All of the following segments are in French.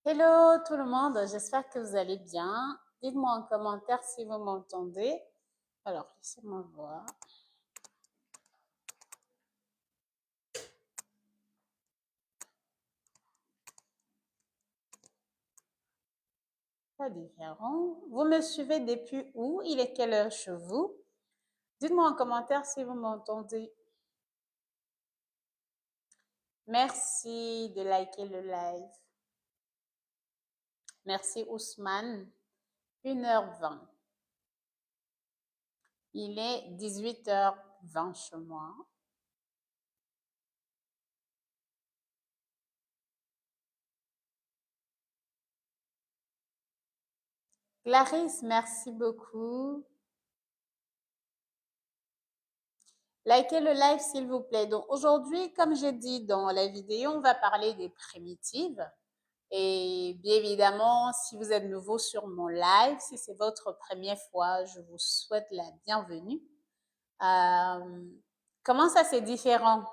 Hello tout le monde, j'espère que vous allez bien. Dites-moi en commentaire si vous m'entendez. Alors, laissez-moi voir. Pas différent. Vous me suivez depuis où? Il est quelle heure chez vous? Dites-moi en commentaire si vous m'entendez. Merci de liker le live. Merci Ousmane. 1h20. Il est 18h20 chez moi. Clarisse, merci beaucoup. Likez le live s'il vous plaît. Donc aujourd'hui, comme j'ai dit dans la vidéo, on va parler des primitives. Et bien évidemment, si vous êtes nouveau sur mon live, si c'est votre première fois, je vous souhaite la bienvenue. Comment ça c'est différent?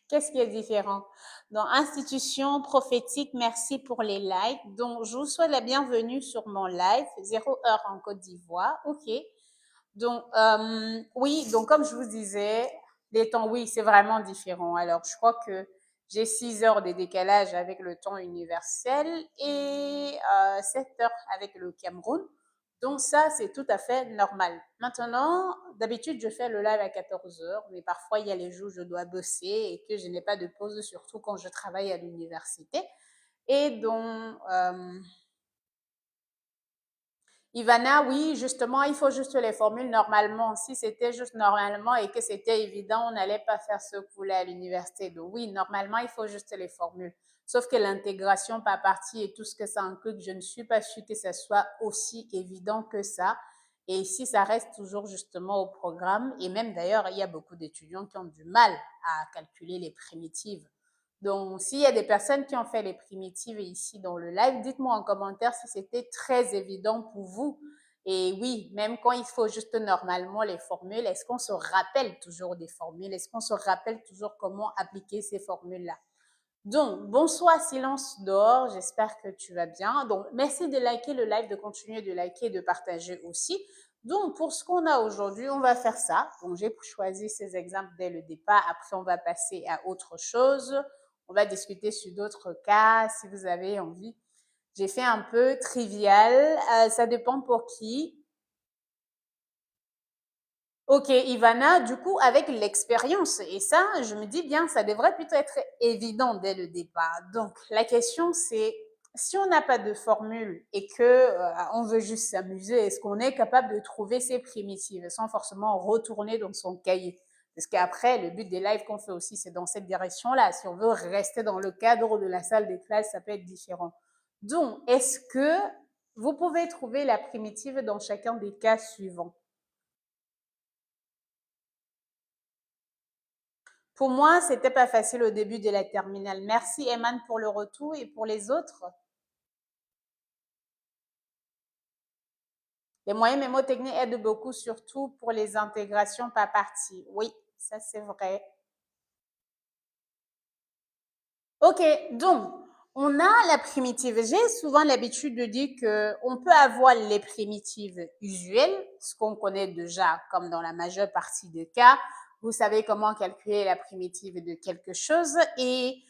Qu'est-ce qui est différent? Dans Institution prophétique, merci pour les likes. Donc, je vous souhaite la bienvenue sur mon live, 0h en Côte d'Ivoire. OK. Donc, oui, donc comme je vous disais, les temps, oui, c'est vraiment différent. Alors, je crois que j'ai 6 heures de décalage avec le temps universel et 7 heures avec le Cameroun. Donc, ça, c'est tout à fait normal. Maintenant, d'habitude, je fais le live à 14 heures, mais parfois, il y a les jours où je dois bosser et que je n'ai pas de pause, surtout quand je travaille à l'université. Et donc, Ivana, oui, justement, il faut juste les formules normalement. Si c'était juste normalement et que c'était évident, on n'allait pas faire ce que vous voulez à l'université. Donc oui, normalement, il faut juste les formules. Sauf que l'intégration par partie et tout ce que ça inclut, je ne suis pas sûre que ce soit aussi évident que ça. Et ici, ça reste toujours justement au programme. Et même d'ailleurs, il y a beaucoup d'étudiants qui ont du mal à calculer les primitives. Donc, s'il y a des personnes qui ont fait les primitives ici dans le live, dites-moi en commentaire si c'était très évident pour vous. Et oui, même quand il faut juste normalement les formules, est-ce qu'on se rappelle toujours des formules? Est-ce qu'on se rappelle toujours comment appliquer ces formules-là? Donc, bonsoir, silence dehors. J'espère que tu vas bien. Donc, merci de liker le live, de continuer de liker et de partager aussi. Donc, pour ce qu'on a aujourd'hui, on va faire ça. Donc, j'ai choisi ces exemples dès le départ. Après, on va passer à autre chose. On va discuter sur d'autres cas si vous avez envie. J'ai fait un peu trivial. Ça dépend pour qui. Ok, Ivana, du coup, avec l'expérience, et ça, je me dis bien, ça devrait plutôt être évident dès le départ. Donc, la question, c'est, si on n'a pas de formule et que on veut juste s'amuser, est-ce qu'on est capable de trouver ces primitives sans forcément retourner dans son cahier? Parce qu'après, le but des lives qu'on fait aussi, c'est dans cette direction-là. Si on veut rester dans le cadre de la salle de classe, ça peut être différent. Donc, est-ce que vous pouvez trouver la primitive dans chacun des cas suivants? Pour moi, c'était pas facile au début de la terminale. Merci, Eman, pour le retour. Et pour les autres? Les moyens mémotechniques aident beaucoup, surtout pour les intégrations par partie. Oui, ça c'est vrai. Ok, donc, on a la primitive. J'ai souvent l'habitude de dire qu'on peut avoir les primitives usuelles, ce qu'on connaît déjà comme dans la majeure partie des cas. Vous savez comment calculer la primitive de quelque chose. Et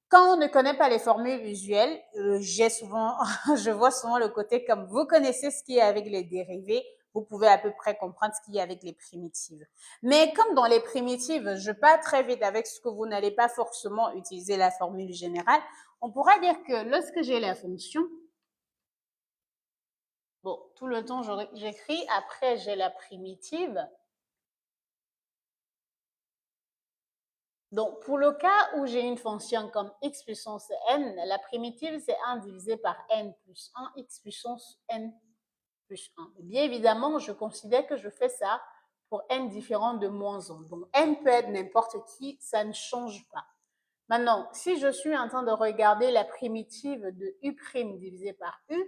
quand on ne connaît pas les formules usuelles, je vois souvent le côté comme vous connaissez ce qui est avec les dérivés, vous pouvez à peu près comprendre ce qu'il y a avec les primitives. Mais comme dans les primitives, je pars très vite avec ce que vous n'allez pas forcément utiliser la formule générale, on pourra dire que lorsque j'ai la fonction, bon, tout le temps j'écris, après j'ai la primitive. Donc, pour le cas où j'ai une fonction comme x puissance n, la primitive, c'est 1 divisé par n plus 1, x puissance n plus 1. Bien évidemment, je considère que je fais ça pour n différent de moins 1. Donc, n peut être n'importe qui, ça ne change pas. Maintenant, si je suis en train de regarder la primitive de u' divisé par u,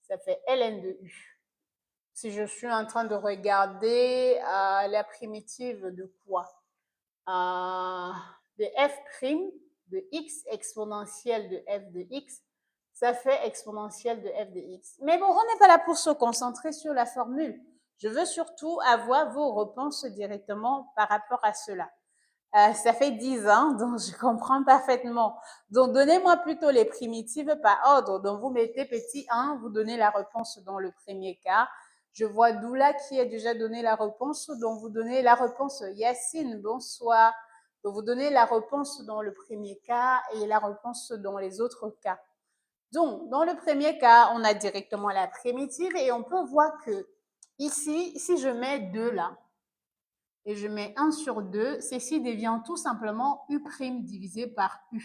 ça fait ln de u. Si je suis en train de regarder la primitive de quoi? De f' de x exponentielle de f de x, ça fait exponentielle de f de x. Mais bon, on n'est pas là pour se concentrer sur la formule. Je veux surtout avoir vos réponses directement par rapport à cela. Ça fait 10 ans, donc je comprends parfaitement. Donc, donnez-moi plutôt les primitives par ordre. Donc, vous mettez petit 1, vous donnez la réponse dans le premier cas. Je vois Doula qui a déjà donné la réponse, donc vous donnez la réponse. Yacine, bonsoir. Donc, vous donnez la réponse dans le premier cas et la réponse dans les autres cas. Donc, dans le premier cas, on a directement la primitive et on peut voir que ici, si je mets 2 là, et je mets 1 sur 2, ceci devient tout simplement u' divisé par u.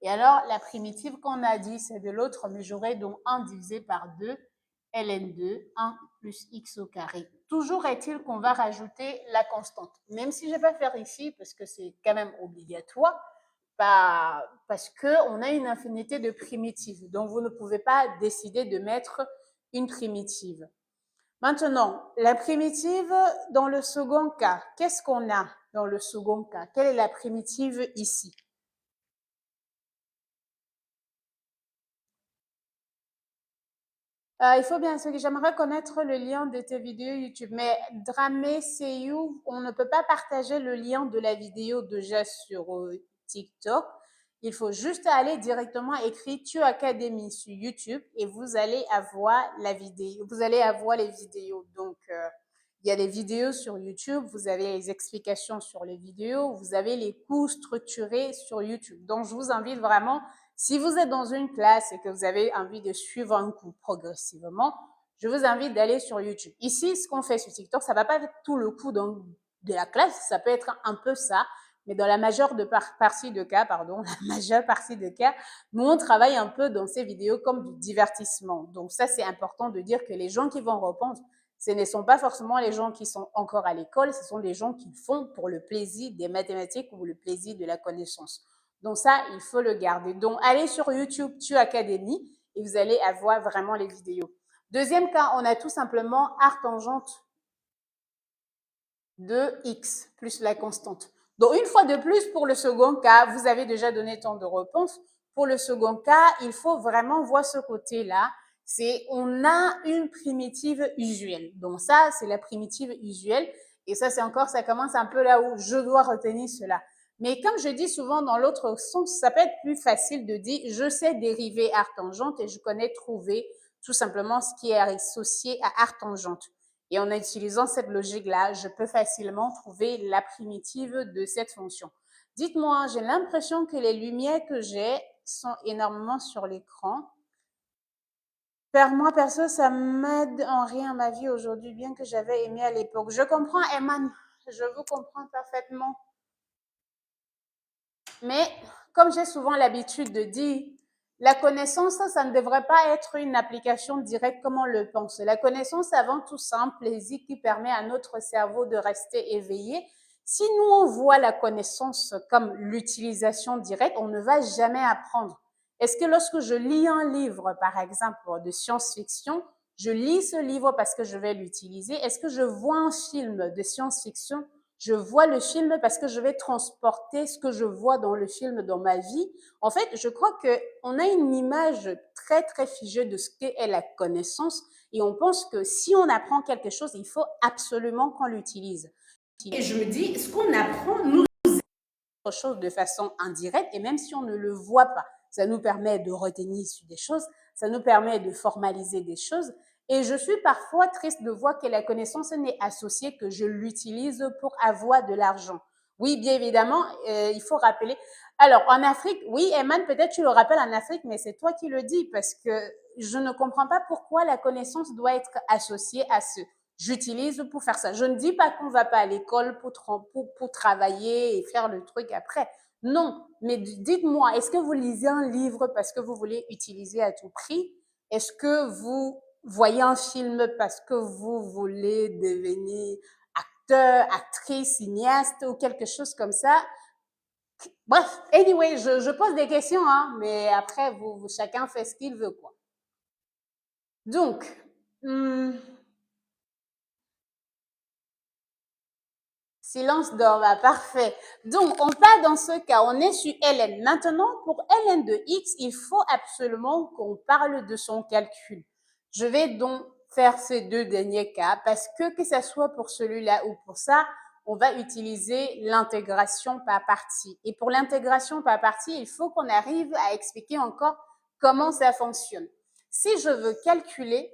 Et alors, la primitive qu'on a dit, c'est de l'autre mesurée, donc 1 divisé par 2, ln2, 1 plus x au carré. Toujours est-il qu'on va rajouter la constante, même si je ne vais pas faire ici, parce que c'est quand même obligatoire, parce qu'on a une infinité de primitives. Donc, vous ne pouvez pas décider de mettre une primitive. Maintenant, la primitive dans le second cas, qu'est-ce qu'on a dans le second cas? Quelle est la primitive ici? Il faut bien sûr que j'aimerais connaître le lien de tes vidéos YouTube, mais Dramé Seyou, on ne peut pas partager le lien de la vidéo déjà sur TikTok. Il faut juste aller directement écrire Tu Academy sur YouTube et vous allez avoir la vidéo, vous allez avoir les vidéos. Donc, il y a les vidéos sur YouTube, vous avez les explications sur les vidéos, vous avez les cours structurés sur YouTube. Donc, je vous invite vraiment, si vous êtes dans une classe et que vous avez envie de suivre un cours progressivement, je vous invite d'aller sur YouTube. Ici, ce qu'on fait sur TikTok, ça ne va pas être tout le cours de la classe, ça peut être un peu ça, mais dans la majeure partie de cas, la majeure partie de cas, nous, on travaille un peu dans ces vidéos comme du divertissement. Donc ça, c'est important de dire que les gens qui vont répondre, ce ne sont pas forcément les gens qui sont encore à l'école, ce sont les gens qui font pour le plaisir des mathématiques ou le plaisir de la connaissance. Donc ça, il faut le garder. Donc, allez sur YouTube, Tu Academy, et vous allez avoir vraiment les vidéos. Deuxième cas, on a tout simplement arc tangente de x plus la constante. Donc, une fois de plus, pour le second cas, vous avez déjà donné tant de réponses. Pour le second cas, il faut vraiment voir ce côté-là. C'est on a une primitive usuelle. Donc, ça, c'est la primitive usuelle. Et ça, c'est encore, ça commence un peu là où je dois retenir cela. Mais comme je dis souvent dans l'autre sens, ça peut être plus facile de dire je sais dériver arc-tangente et je connais trouver tout simplement ce qui est associé à arc-tangente. Et en utilisant cette logique-là, je peux facilement trouver la primitive de cette fonction. Dites-moi, j'ai l'impression que les lumières que j'ai sont énormément sur l'écran. Pour moi, perso, ça m'aide en rien ma vie aujourd'hui, bien que j'avais aimé à l'époque. Je comprends, Eman. je vous comprends parfaitement. Mais comme j'ai souvent l'habitude de dire, la connaissance, ça ne devrait pas être une application directe comme on le pense. La connaissance, c'est avant tout ça, un plaisir qui permet à notre cerveau de rester éveillé. Si nous, on voit la connaissance comme l'utilisation directe, on ne va jamais apprendre. Est-ce que lorsque je lis un livre, par exemple, de science-fiction, je lis ce livre parce que je vais l'utiliser? Est-ce que je vois un film de science-fiction? Je vois le film parce que je vais transporter ce que je vois dans le film dans ma vie. En fait, je crois qu'on a une image très, très figée de ce qu'est la connaissance et on pense que si on apprend quelque chose, il faut absolument qu'on l'utilise. Et je me dis, ce qu'on apprend nous autre chose de façon indirecte et même si on ne le voit pas, ça nous permet de retenir sur des choses, ça nous permet de formaliser des choses. Et je suis parfois triste de voir que la connaissance n'est associée que je l'utilise pour avoir de l'argent. Oui, bien évidemment, il faut rappeler. Alors, en Afrique, oui, Eman, peut-être tu le rappelles en Afrique, mais c'est toi qui le dis parce que je ne comprends pas pourquoi la connaissance doit être associée à ce j'utilise pour faire ça. Je ne dis pas qu'on va pas à l'école pour travailler et faire le truc après. Non, mais dites-moi, est-ce que vous lisez un livre parce que vous voulez utiliser à tout prix? Est-ce que vous voyez un film parce que vous voulez devenir acteur, actrice, cinéaste ou quelque chose comme ça? Bref, anyway, je pose des questions, hein, mais après, chacun fait ce qu'il veut, quoi. Donc, silence d'Orva, parfait. Donc, on part dans ce cas, on est sur ln. Maintenant, pour ln de x, il faut absolument qu'on parle de son calcul. Je vais donc faire ces deux derniers cas parce que ce soit pour celui-là ou pour ça, on va utiliser l'intégration par partie. Et pour l'intégration par partie, il faut qu'on arrive à expliquer encore comment ça fonctionne. Si je veux calculer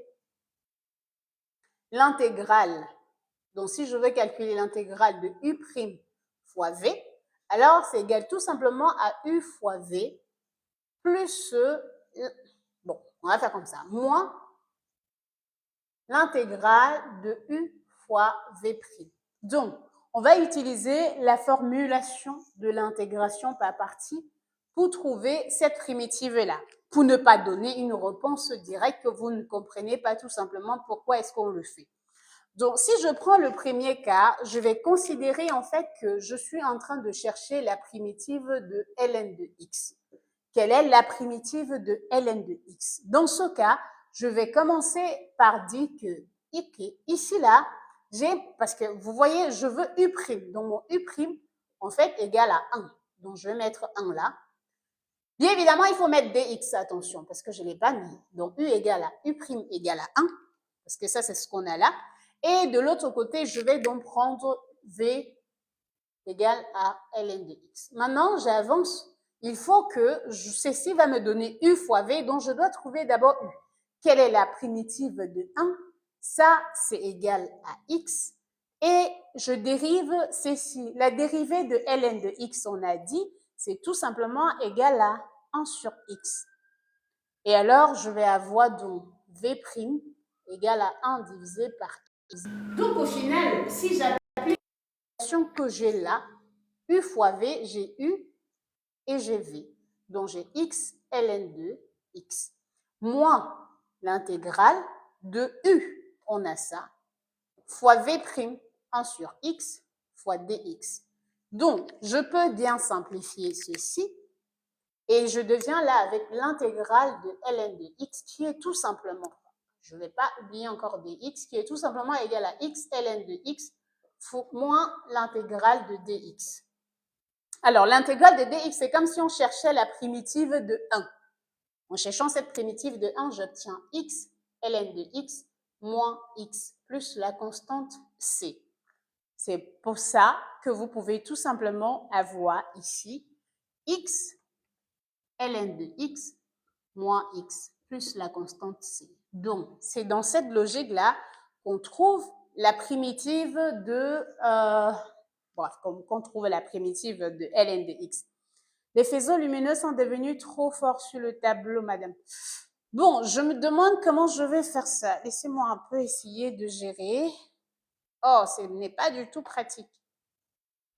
l'intégrale, donc si je veux calculer l'intégrale de u' fois v, alors c'est égal tout simplement à u fois v plus, bon, on va faire comme ça, moins l'intégrale de u fois v'. Donc, on va utiliser la formulation de l'intégration par partie pour trouver cette primitive-là, pour ne pas donner une réponse directe que vous ne comprenez pas tout simplement pourquoi est-ce qu'on le fait. Donc, si je prends le premier cas, je vais considérer en fait que je suis en train de chercher la primitive de ln de x. Quelle est la primitive de ln de x? Dans ce cas, je vais commencer par dire que ici là, parce que vous voyez, je veux u'. Donc, mon u' en fait égale à 1. Donc, je vais mettre 1 là. Bien évidemment, il faut mettre dx, attention, parce que je ne l'ai pas mis. Donc, u égale à u' égale à 1, parce que ça, c'est ce qu'on a là. Et de l'autre côté, je vais donc prendre v égale à ln de x. Maintenant, j'avance. Il faut que ceci va me donner u fois v, donc je dois trouver d'abord u. Quelle est la primitive de 1? Ça, c'est égal à x. Et je dérive ceci. La dérivée de ln de x, on a dit, c'est tout simplement égal à 1 sur x. Et alors, je vais avoir donc v' égale à 1 divisé par x. Donc, au final, si j'applique l'équation que j'ai là, u fois v, j'ai u et j'ai v. Donc, j'ai x ln de x moins l'intégrale de u, on a ça, fois v', 1 sur x fois dx. Donc, je peux bien simplifier ceci et je deviens là avec l'intégrale de ln de x qui est tout simplement, je ne vais pas oublier encore dx, qui est tout simplement égal à x ln de x moins l'intégrale de dx. Alors, l'intégrale de dx, c'est comme si on cherchait la primitive de 1. En cherchant cette primitive de 1, j'obtiens x ln de x moins x plus la constante c. C'est pour ça que vous pouvez tout simplement avoir ici x ln de x moins x plus la constante c. Donc, c'est dans cette logique-là qu'on trouve la primitive de... bref, qu'on trouve la primitive de ln de x. Les faisceaux lumineux sont devenus trop forts sur le tableau, madame. Bon, je me demande comment je vais faire ça. Laissez-moi un peu essayer de gérer. Oh, ce n'est pas du tout pratique.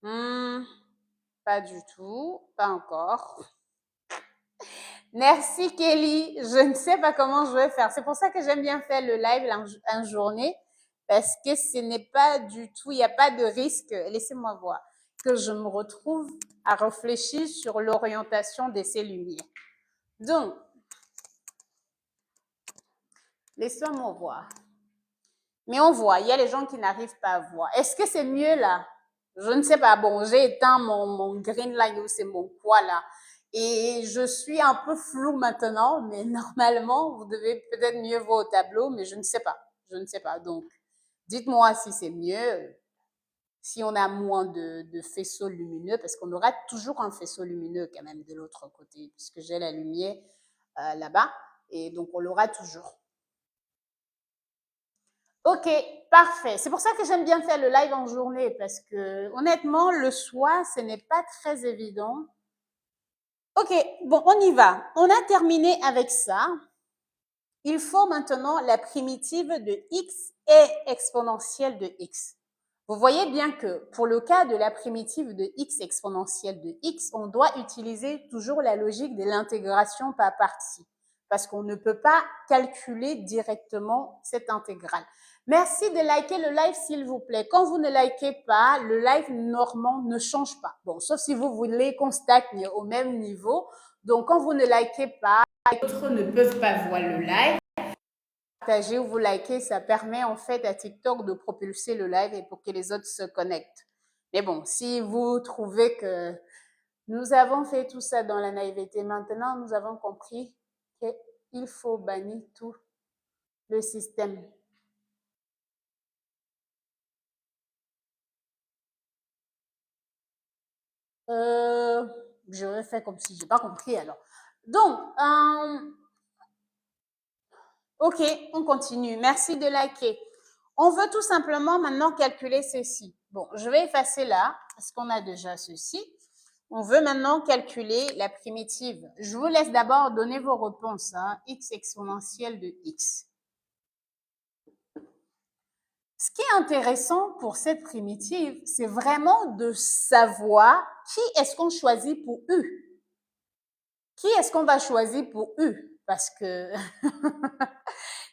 Pas du tout, pas encore. Merci Kelly. Je ne sais pas comment je vais faire. C'est pour ça que j'aime bien faire le live en journée parce que ce n'est pas du tout, il n'y a pas de risque, laissez-moi voir, que je me retrouve à réfléchir sur l'orientation de ces lumières. Donc, laissez-moi voir. Mais on voit, il y a les gens qui n'arrivent pas à voir. Est-ce que c'est mieux là? Je ne sais pas. Bon, j'ai éteint mon green light ou c'est mon quoi là. Et je suis un peu floue maintenant, mais normalement, vous devez peut-être mieux voir au tableau, mais je ne sais pas. Je ne sais pas. Donc, dites-moi si c'est mieux, si on a moins de faisceaux lumineux, parce qu'on aura toujours un faisceau lumineux quand même de l'autre côté, puisque j'ai la lumière là-bas. Et donc, on l'aura toujours. Ok, parfait. C'est pour ça que j'aime bien faire le live en journée, parce que honnêtement, le soir, ce n'est pas très évident. Ok, bon, on y va. On a terminé avec ça. Il faut maintenant la primitive de x et exponentielle de x. Vous voyez bien que pour le cas de la primitive de x exponentielle de x, on doit utiliser toujours la logique de l'intégration par partie, parce qu'on ne peut pas calculer directement cette intégrale. Merci de liker le live, s'il vous plaît. Quand vous ne likez pas, le live normand ne change pas. Bon, sauf si vous voulez qu'on stagne au même niveau. Donc, quand vous ne likez pas, les autres ne peuvent pas voir le live. Partagez ou vous likez, ça permet en fait à TikTok de propulser le live et pour que les autres se connectent. Mais bon, si vous trouvez que nous avons fait tout ça dans la naïveté, maintenant nous avons compris qu'il faut bannir tout le système. Je vais faire comme si je n'ai pas compris alors. Donc, ok, on continue. Merci de liker. On veut tout simplement maintenant calculer ceci. Bon, je vais effacer là, parce qu'on a déjà ceci. On veut maintenant calculer la primitive. Je vous laisse d'abord donner vos réponses. X exponentielle de x. Ce qui est intéressant pour cette primitive, c'est vraiment de savoir qui est-ce qu'on choisit pour U. Qui est-ce qu'on va choisir pour U? Parce que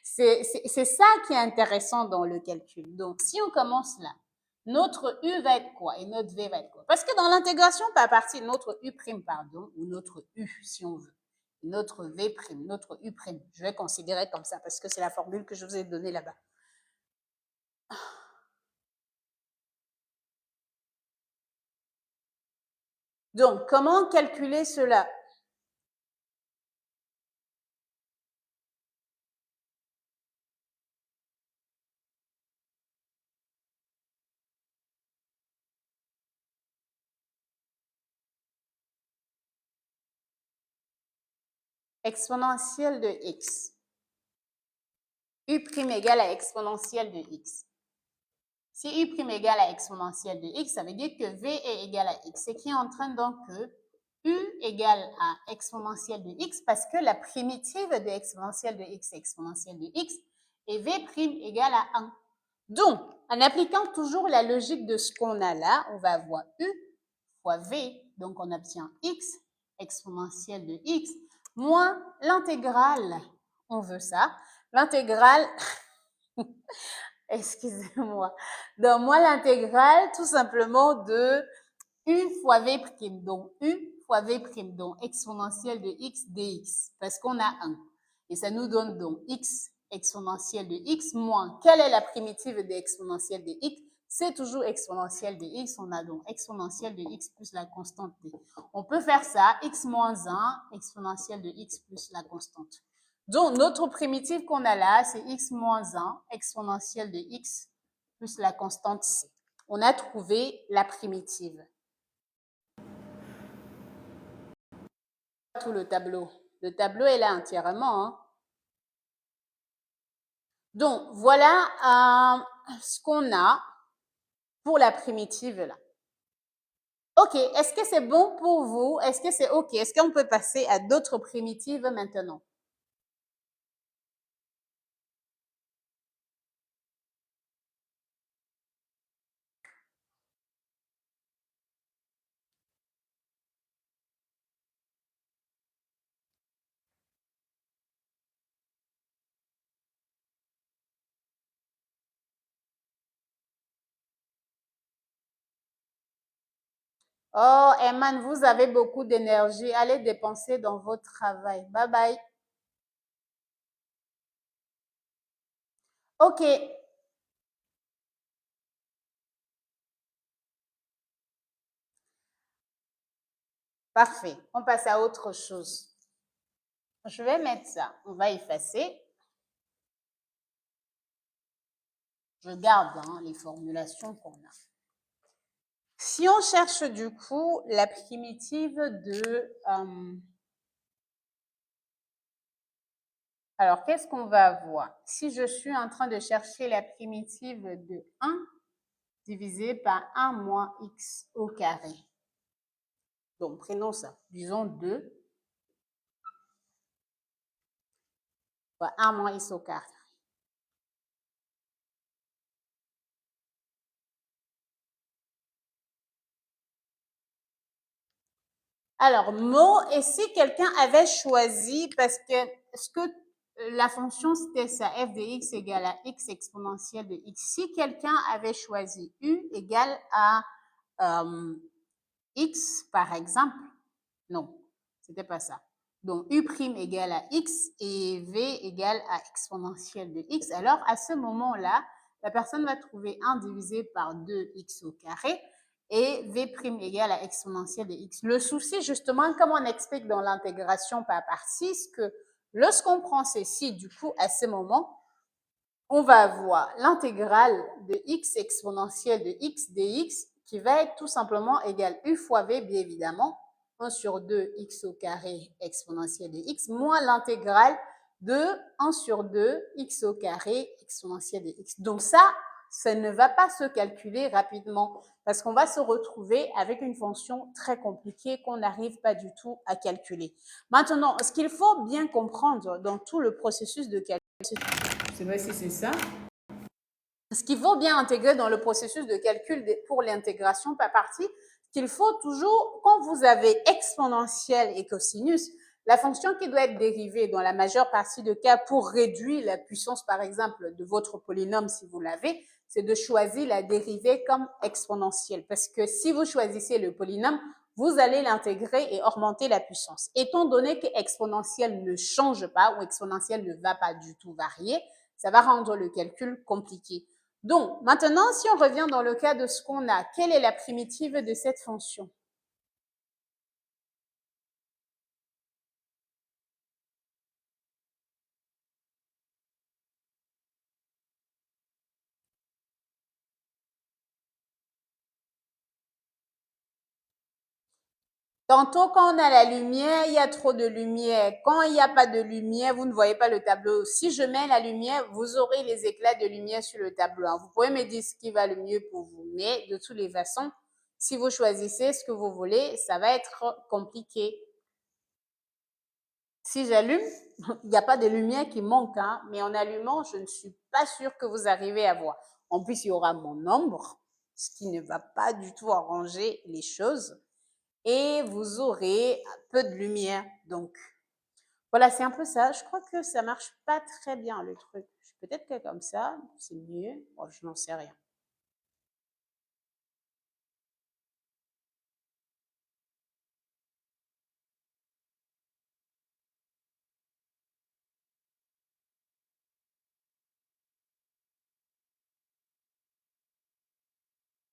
c'est ça qui est intéressant dans le calcul. Donc, si on commence là, notre U va être quoi et notre V va être quoi? Parce que dans l'intégration par partie, notre U', pardon, ou notre U, si on veut, notre V', notre U', je vais considérer comme ça parce que c'est la formule que je vous ai donnée là-bas. Donc, comment calculer cela? Exponentielle de x. U' égale à exponentielle de x. Si U' égale à exponentielle de x, ça veut dire que V est égal à x. Ce qui entraîne donc que U égale à exponentielle de x parce que la primitive de exponentielle de x est exponentielle de x et V' égale à 1. Donc, en appliquant toujours la logique de ce qu'on a là, on va avoir U fois V, donc on obtient x exponentielle de x moins l'intégrale, on veut ça, l'intégrale, excusez-moi, donc moins l'intégrale tout simplement de U fois V', donc U fois V', donc exponentielle de x dx, parce qu'on a 1. Et ça nous donne donc x exponentielle de x moins, quelle est la primitive de exponentielle de x? C'est toujours exponentielle de x, on a donc exponentielle de x plus la constante t. On peut faire ça, x moins 1, exponentielle de x plus la constante. Donc, notre primitive qu'on a là, c'est x moins 1, exponentielle de x plus la constante c. On a trouvé la primitive. Tout le tableau. Le tableau est là entièrement. Donc, voilà ce qu'on a pour la primitive là. Ok, est-ce que c'est bon pour vous? Est-ce que c'est ok? Est-ce qu'on peut passer à d'autres primitives maintenant? Oh, Eman, vous avez beaucoup d'énergie. Allez dépenser dans votre travail. Bye bye. OK. Parfait. On passe à autre chose. Je vais mettre ça. On va effacer. Je garde les formulations qu'on a. Si on cherche du coup la primitive de... alors, qu'est-ce qu'on va avoir? Si je suis en train de chercher la primitive de 1 divisé par 1 moins x au carré. Donc, prenons ça. Disons 2 fois 1 moins x au carré. Alors, mot, et si quelqu'un avait choisi, parce que ce que la fonction c'était ça, f de x égale à x exponentielle de x. Si quelqu'un avait choisi u égale à x, par exemple, non, c'était pas ça. Donc, u' égale à x et v égale à exponentielle de x. Alors, à ce moment-là, la personne va trouver 1 divisé par 2x au carré et v' égale à exponentielle de x. Le souci, justement, comme on explique dans l'intégration par partie, c'est que lorsqu'on prend ceci, du coup, à ce moment, on va avoir l'intégrale de x exponentielle de x dx qui va être tout simplement égal u fois v, bien évidemment, 1 sur 2 x au carré exponentielle de x, moins l'intégrale de 1 sur 2 x au carré exponentielle de x. Donc ça ne va pas se calculer rapidement parce qu'on va se retrouver avec une fonction très compliquée qu'on n'arrive pas du tout à calculer. Maintenant, ce qu'il faut bien comprendre dans tout le processus de calcul, je sais pas si c'est ça. Ce qu'il faut bien intégrer dans le processus de calcul pour l'intégration par partie, qu'il faut toujours, quand vous avez exponentielle et cosinus, la fonction qui doit être dérivée dans la majeure partie de cas pour réduire la puissance, par exemple, de votre polynôme, si vous l'avez, c'est de choisir la dérivée comme exponentielle. Parce que si vous choisissez le polynôme, vous allez l'intégrer et augmenter la puissance. Étant donné que exponentielle ne change pas ou exponentielle ne va pas du tout varier, ça va rendre le calcul compliqué. Donc, maintenant, si on revient dans le cas de ce qu'on a, quelle est la primitive de cette fonction? Tantôt, quand on a la lumière, il y a trop de lumière. Quand il n'y a pas de lumière, vous ne voyez pas le tableau. Si je mets la lumière, vous aurez les éclats de lumière sur le tableau. Vous pouvez me dire ce qui va le mieux pour vous. Mais de toutes les façons, si vous choisissez ce que vous voulez, ça va être compliqué. Si j'allume, il n'y a pas de lumière qui manque, hein, mais en allumant, je ne suis pas sûre que vous arrivez à voir. En plus, il y aura mon ombre, ce qui ne va pas du tout arranger les choses. Et vous aurez peu de lumière. Donc, voilà, c'est un peu ça. Je crois que ça marche pas très bien, le truc. Peut-être que comme ça, c'est mieux. Bon, je n'en sais rien.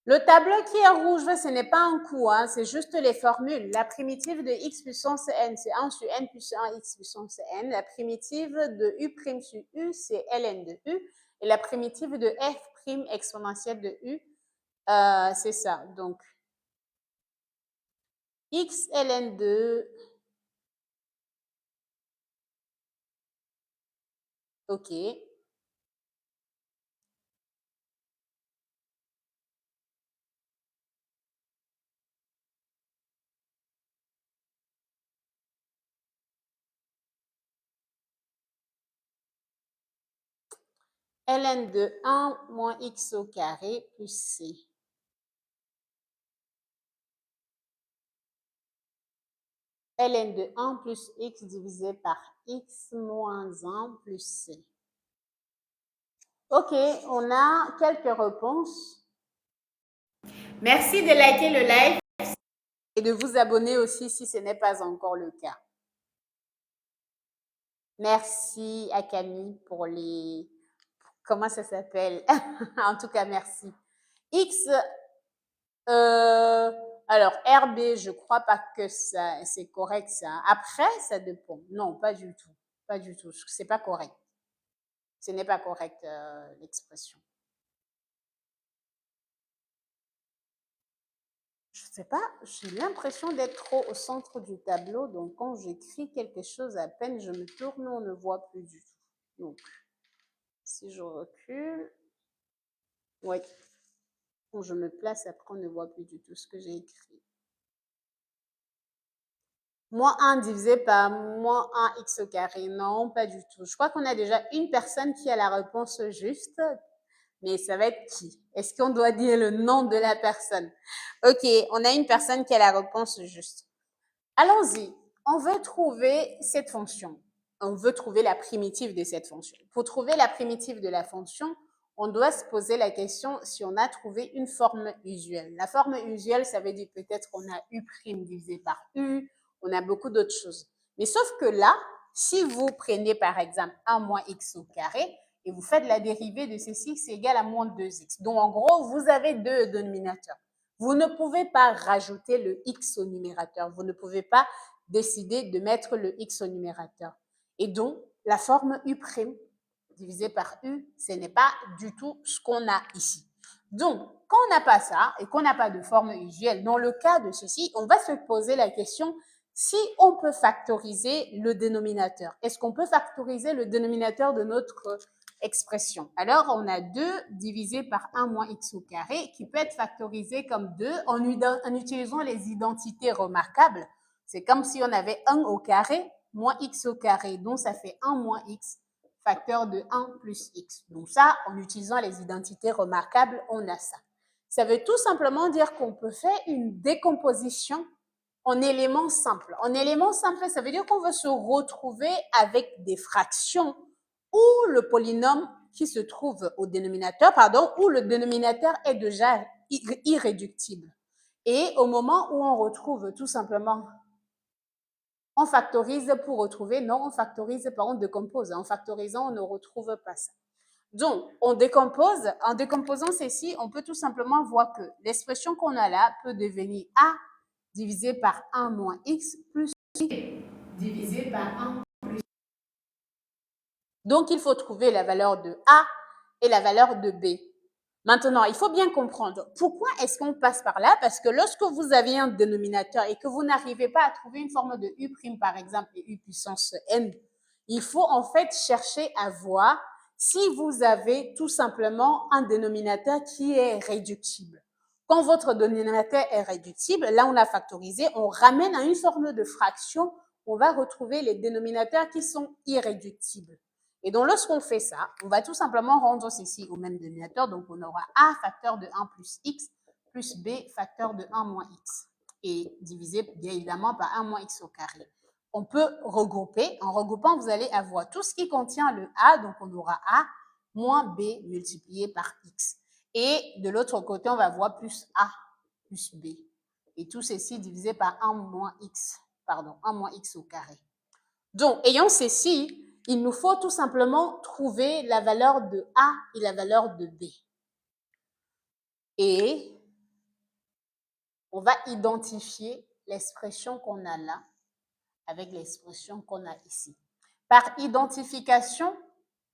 Le tableau qui est rouge, ce n'est pas un coup, hein, c'est juste les formules. La primitive de x puissance n, c'est 1 sur n plus 1 x puissance n. La primitive de u' sur u, c'est ln de u. Et la primitive de f' exponentielle de u, c'est ça. Donc, x ln de... OK. ln de 1 moins x au carré plus c. ln de 1 plus x divisé par x moins 1 plus c. OK, on a quelques réponses. Merci de liker le live. et de vous abonner aussi si ce n'est pas encore le cas. Merci à Camille pour les... Comment ça s'appelle? En tout cas, merci. X, alors RB, je crois pas que ça c'est correct ça. Après, ça dépend. Non, pas du tout. Pas du tout. C'est pas correct. Ce n'est pas correct l'expression. Je sais pas, j'ai l'impression d'être trop au centre du tableau, donc quand j'écris quelque chose, à peine je me tourne, on ne voit plus du tout. Donc, si je recule, oui, quand je me place, après on ne voit plus du tout ce que j'ai écrit. Moins 1 divisé par moins 1 x au carré, non, pas du tout. Je crois qu'on a déjà une personne qui a la réponse juste, mais ça va être qui? Est-ce qu'on doit dire le nom de la personne? Ok, on a une personne qui a la réponse juste. Allons-y. On veut trouver cette fonction. On veut trouver la primitive de cette fonction. Pour trouver la primitive de la fonction, on doit se poser la question si on a trouvé une forme usuelle. La forme usuelle, ça veut dire peut-être qu'on a u' divisé par u, on a beaucoup d'autres choses. Mais sauf que là, si vous prenez par exemple 1 moins x au carré et vous faites la dérivée de ceci, c'est égal à moins 2x. Donc en gros, vous avez deux dénominateurs. Vous ne pouvez pas rajouter le x au numérateur. Vous ne pouvez pas décider de mettre le x au numérateur. Et donc, la forme u' divisé par u, ce n'est pas du tout ce qu'on a ici. Donc, quand on n'a pas ça et qu'on n'a pas de forme usuelle, dans le cas de ceci, on va se poser la question si on peut factoriser le dénominateur. Est-ce qu'on peut factoriser le dénominateur de notre expression? Alors, on a 2 divisé par 1 moins x au carré qui peut être factorisé comme 2 en utilisant les identités remarquables. C'est comme si on avait 1 au carré moins x au carré. Donc, ça fait 1 moins x facteur de 1 plus x. Donc ça, en utilisant les identités remarquables, on a ça. Ça veut tout simplement dire qu'on peut faire une décomposition en éléments simples. En éléments simples, ça veut dire qu'on veut se retrouver avec des fractions où le polynôme qui se trouve au dénominateur, où le dénominateur est déjà irréductible. Et au moment où on retrouve tout simplement, on factorise pour retrouver, non, on factorise, on décompose. En factorisant, on ne retrouve pas ça. Donc, on décompose. En décomposant ceci, on peut tout simplement voir que l'expression qu'on a là peut devenir A divisé par 1 moins X plus B divisé par 1 plus X. Donc, il faut trouver la valeur de A et la valeur de B. Maintenant, il faut bien comprendre pourquoi est-ce qu'on passe par là, parce que lorsque vous avez un dénominateur et que vous n'arrivez pas à trouver une forme de U' par exemple et U puissance n, il faut en fait chercher à voir si vous avez tout simplement un dénominateur qui est réductible. Quand votre dénominateur est réductible, là on a factorisé, on ramène à une forme de fraction, on va retrouver les dénominateurs qui sont irréductibles. Et donc, lorsqu'on fait ça, on va tout simplement rendre ceci au même dénominateur. Donc, on aura A facteur de 1 plus X plus B facteur de 1 moins X. Et divisé, bien évidemment, par 1 moins X au carré. On peut regrouper. En regroupant, vous allez avoir tout ce qui contient le A. Donc, on aura A moins B multiplié par X. Et de l'autre côté, on va avoir plus A plus B. Et tout ceci divisé par 1 moins X. Pardon, 1 moins X au carré. Donc, ayant ceci, il nous faut tout simplement trouver la valeur de A et la valeur de B. Et on va identifier l'expression qu'on a là avec l'expression qu'on a ici. Par identification,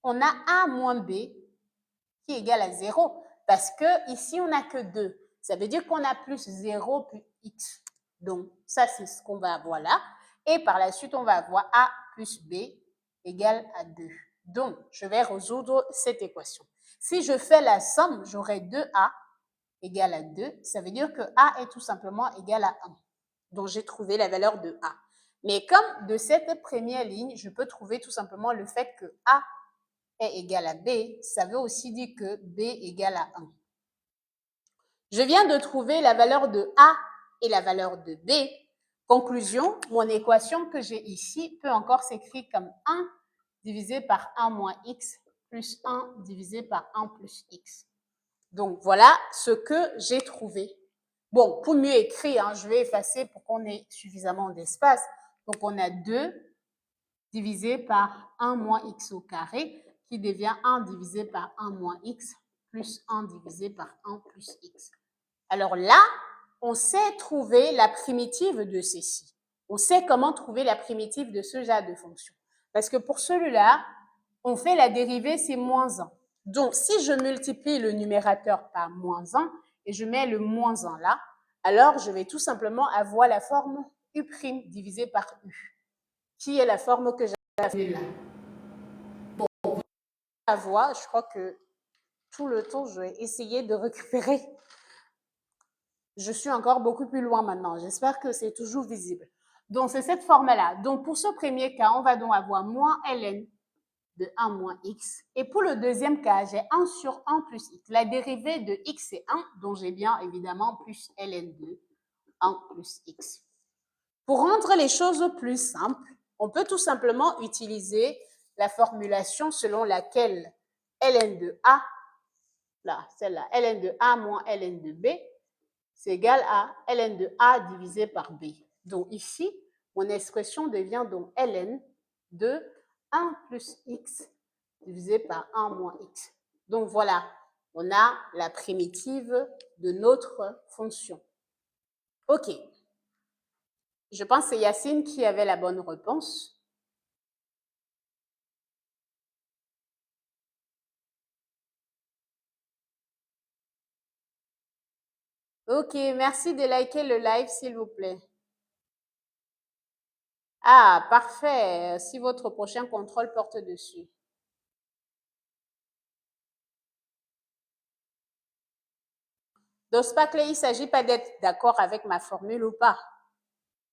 on a A moins B qui est égal à 0 parce que ici, on n'a que 2. Ça veut dire qu'on a plus 0 plus X. Donc, ça, c'est ce qu'on va avoir là. Et par la suite, on va avoir A plus B égale à 2. Donc, je vais résoudre cette équation. Si je fais la somme, j'aurai 2A égale à 2. Ça veut dire que A est tout simplement égal à 1. Donc, j'ai trouvé la valeur de A. Mais comme de cette première ligne, je peux trouver tout simplement le fait que A est égal à B, ça veut aussi dire que B égale à 1. Je viens de trouver la valeur de A et la valeur de B. Conclusion, mon équation que j'ai ici peut encore s'écrire comme 1 divisé par 1 moins X plus 1 divisé par 1 plus X. Donc, voilà ce que j'ai trouvé. Bon, pour mieux écrire, hein, je vais effacer pour qu'on ait suffisamment d'espace. Donc, on a 2 divisé par 1 moins x au carré qui devient 1 divisé par 1 moins x plus 1 divisé par 1 plus x. Alors là, on sait trouver la primitive de ceci. On sait comment trouver la primitive de ce genre de fonction. Parce que pour celui-là, on fait la dérivée, c'est moins 1. Donc, si je multiplie le numérateur par moins 1 et je mets le moins 1 là, alors je vais tout simplement avoir la forme u' divisé par u, qui est la forme que j'avais là. Bon, la voix, je crois que tout le temps, je vais essayer de récupérer. Je suis encore beaucoup plus loin maintenant. J'espère que c'est toujours visible. Donc, c'est cette forme-là. Donc, pour ce premier cas, on va donc avoir moins ln de 1 moins x. Et pour le deuxième cas, j'ai 1 sur 1 plus x. La dérivée de x, c'est 1, donc j'ai bien évidemment plus ln de 1 plus x. Pour rendre les choses plus simples, on peut tout simplement utiliser la formulation selon laquelle ln de a, là, celle-là, ln de a moins ln de b, c'est égal à ln de a divisé par b. Donc ici, mon expression devient donc ln de 1 plus x divisé par 1 moins x. Donc voilà, on a la primitive de notre fonction. OK. Je pense que c'est Yacine qui avait la bonne réponse. OK, merci de liker le live, s'il vous plaît. Ah, parfait. Si votre prochain contrôle porte dessus. Donc, c'est pas clair, il ne s'agit pas d'être d'accord avec ma formule ou pas.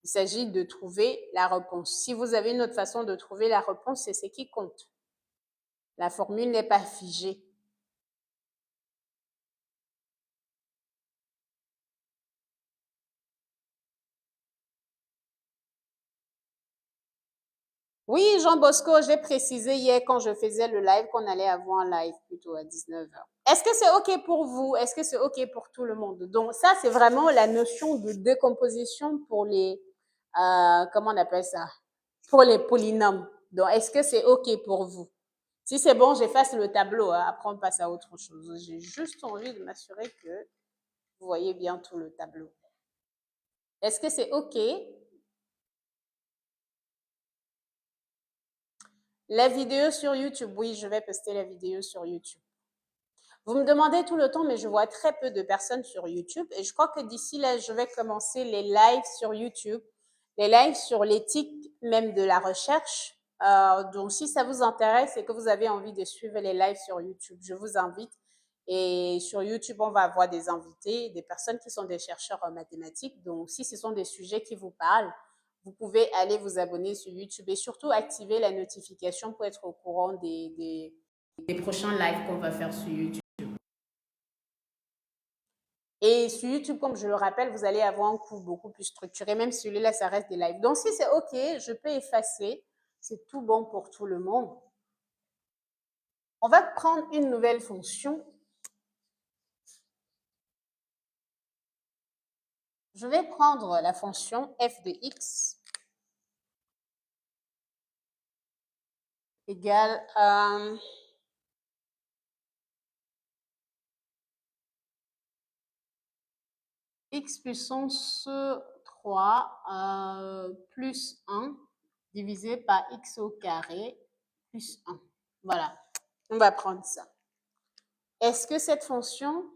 Il s'agit de trouver la réponse. Si vous avez une autre façon de trouver la réponse, c'est ce qui compte. La formule n'est pas figée. Oui, Jean Bosco, j'ai précisé hier quand je faisais le live qu'on allait avoir un live plutôt à 19h. Est-ce que c'est OK pour vous? Est-ce que c'est OK pour tout le monde? Donc, ça, c'est vraiment la notion de décomposition pour les, comment on appelle ça? Pour les polynômes. Donc, est-ce que c'est OK pour vous? Si c'est bon, j'efface le tableau. Hein. Après, on passe à autre chose. J'ai juste envie de m'assurer que vous voyez bien tout le tableau. Est-ce que c'est OK? La vidéo sur YouTube, oui, je vais poster la vidéo sur YouTube. Vous me demandez tout le temps, mais je vois très peu de personnes sur YouTube. Et je crois que d'ici là, je vais commencer les lives sur YouTube, les lives sur l'éthique même de la recherche. Donc, si ça vous intéresse et que vous avez envie de suivre les lives sur YouTube, je vous invite. Et sur YouTube, on va avoir des invités, des personnes qui sont des chercheurs en mathématiques. Donc, si ce sont des sujets qui vous parlent, vous pouvez aller vous abonner sur YouTube et surtout activer la notification pour être au courant des prochains lives qu'on va faire sur YouTube. Et sur YouTube, comme je le rappelle, vous allez avoir un cours beaucoup plus structuré, même si celui-là, ça reste des lives. Donc, si c'est OK, je peux effacer. C'est tout bon pour tout le monde. On va prendre une nouvelle fonction. Je vais prendre la fonction f de x égale à x puissance 3 plus 1 divisé par x au carré plus 1. Voilà, on va prendre ça. Est-ce que cette fonction...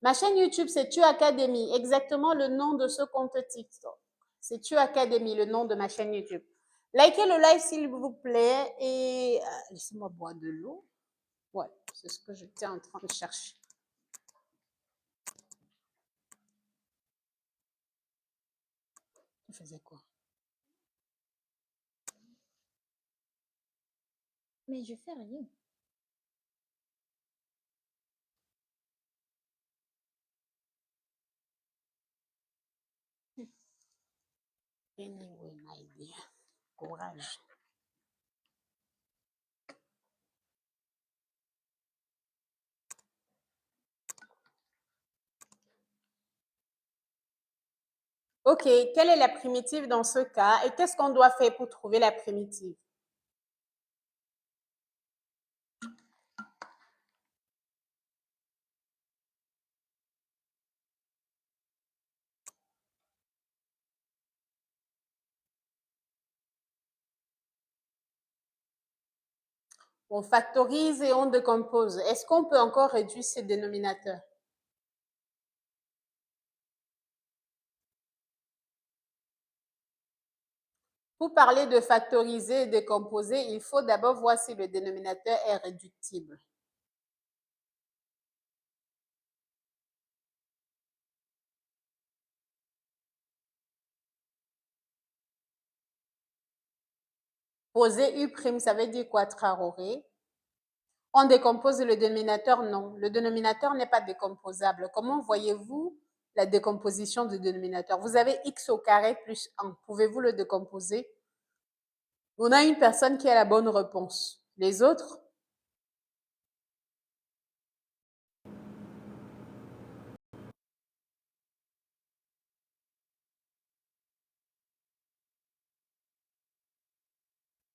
Ma chaîne YouTube, c'est Tu Academy, exactement le nom de ce compte TikTok. C'est Tu Academy, le nom de ma chaîne YouTube. Likez le live s'il vous plaît et laissez-moi boire de l'eau. Ouais, c'est ce que j'étais en train de chercher. Tu faisais quoi? Mais je fais rien. Anyway, my dear. Courage. OK, quelle est la primitive dans ce cas et qu'est-ce qu'on doit faire pour trouver la primitive? On factorise et on décompose. Est-ce qu'on peut encore réduire ces dénominateurs? Pour parler de factoriser et décomposer, il faut d'abord voir si le dénominateur est réductible. Poser U', ça veut dire quoi, Traoré? On décompose le dénominateur? Non. Le dénominateur n'est pas décomposable. Comment voyez-vous la décomposition du dénominateur? Vous avez x au carré plus 1. Pouvez-vous le décomposer? On a une personne qui a la bonne réponse. Les autres?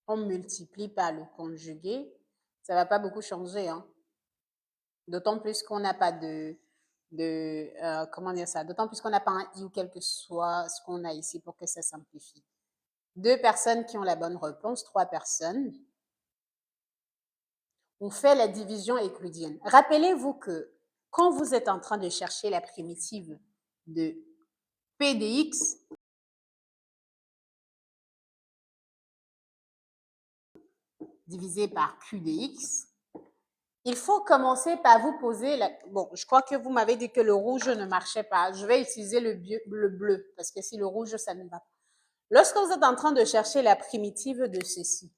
On multiplie par le conjugué. Ça ne va pas beaucoup changer, hein? D'autant plus qu'on n'a pas comment dire ça? D'autant plus qu'on n'a pas un i ou quel que soit ce qu'on a ici pour que ça simplifie. 2 personnes qui ont la bonne réponse, 3 personnes. On fait la division euclidienne. Rappelez-vous que quand vous êtes en train de chercher la primitive de P de x, divisé par Q de x, il faut commencer par vous poser la... Bon, je crois que vous m'avez dit que le rouge ne marchait pas. Je vais utiliser le bleu, parce que si le rouge, ça ne va pas. Lorsque vous êtes en train de chercher la primitive de ceci,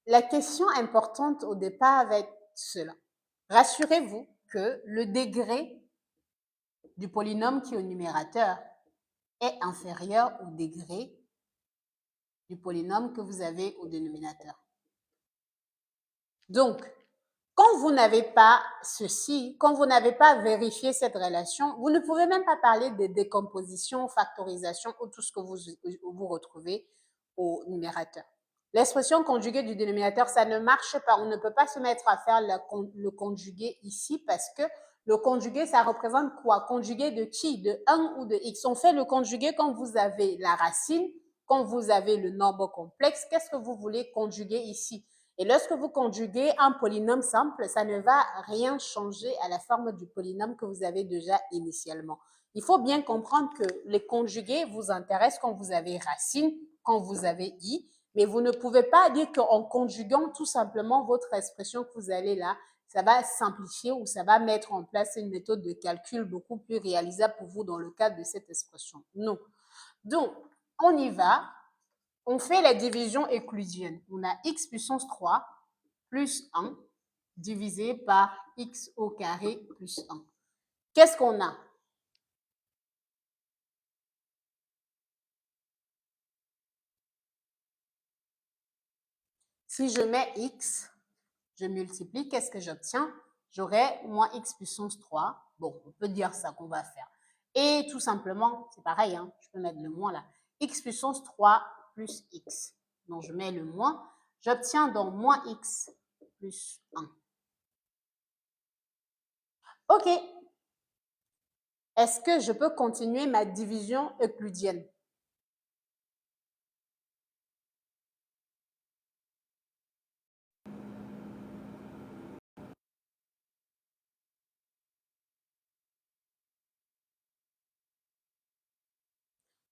la question importante au départ va être cela. Rassurez-vous que le degré du polynôme qui est au numérateur est inférieur au degré du polynôme que vous avez au dénominateur. Donc, quand vous n'avez pas ceci, quand vous n'avez pas vérifié cette relation, vous ne pouvez même pas parler de décomposition, factorisation ou tout ce que vous retrouvez au numérateur. L'expression conjuguée du dénominateur, ça ne marche pas. On ne peut pas se mettre à faire le conjugué ici parce que le conjugué, ça représente quoi? Conjugué de qui? De 1 ou de x. On fait le conjugué quand vous avez la racine, quand vous avez le nombre complexe. Qu'est-ce que vous voulez conjuguer ici? Et lorsque vous conjuguez un polynôme simple, ça ne va rien changer à la forme du polynôme que vous avez déjà initialement. Il faut bien comprendre que les conjugués vous intéressent quand vous avez racine, quand vous avez i, mais vous ne pouvez pas dire qu'en conjuguant tout simplement votre expression que vous allez là, ça va simplifier ou ça va mettre en place une méthode de calcul beaucoup plus réalisable pour vous dans le cadre de cette expression. Non. Donc, on y va. On fait la division euclidienne. On a x puissance 3 plus 1 divisé par x au carré plus 1. Qu'est-ce qu'on a? Si je mets x, je multiplie, qu'est-ce que j'obtiens? J'aurai moins x puissance 3. Bon, on peut dire ça qu'on va faire. Et tout simplement, c'est pareil, hein, je peux mettre le moins là. X puissance 3 plus x. Donc, je mets le moins. J'obtiens donc moins x plus 1. OK. Est-ce que je peux continuer ma division euclidienne?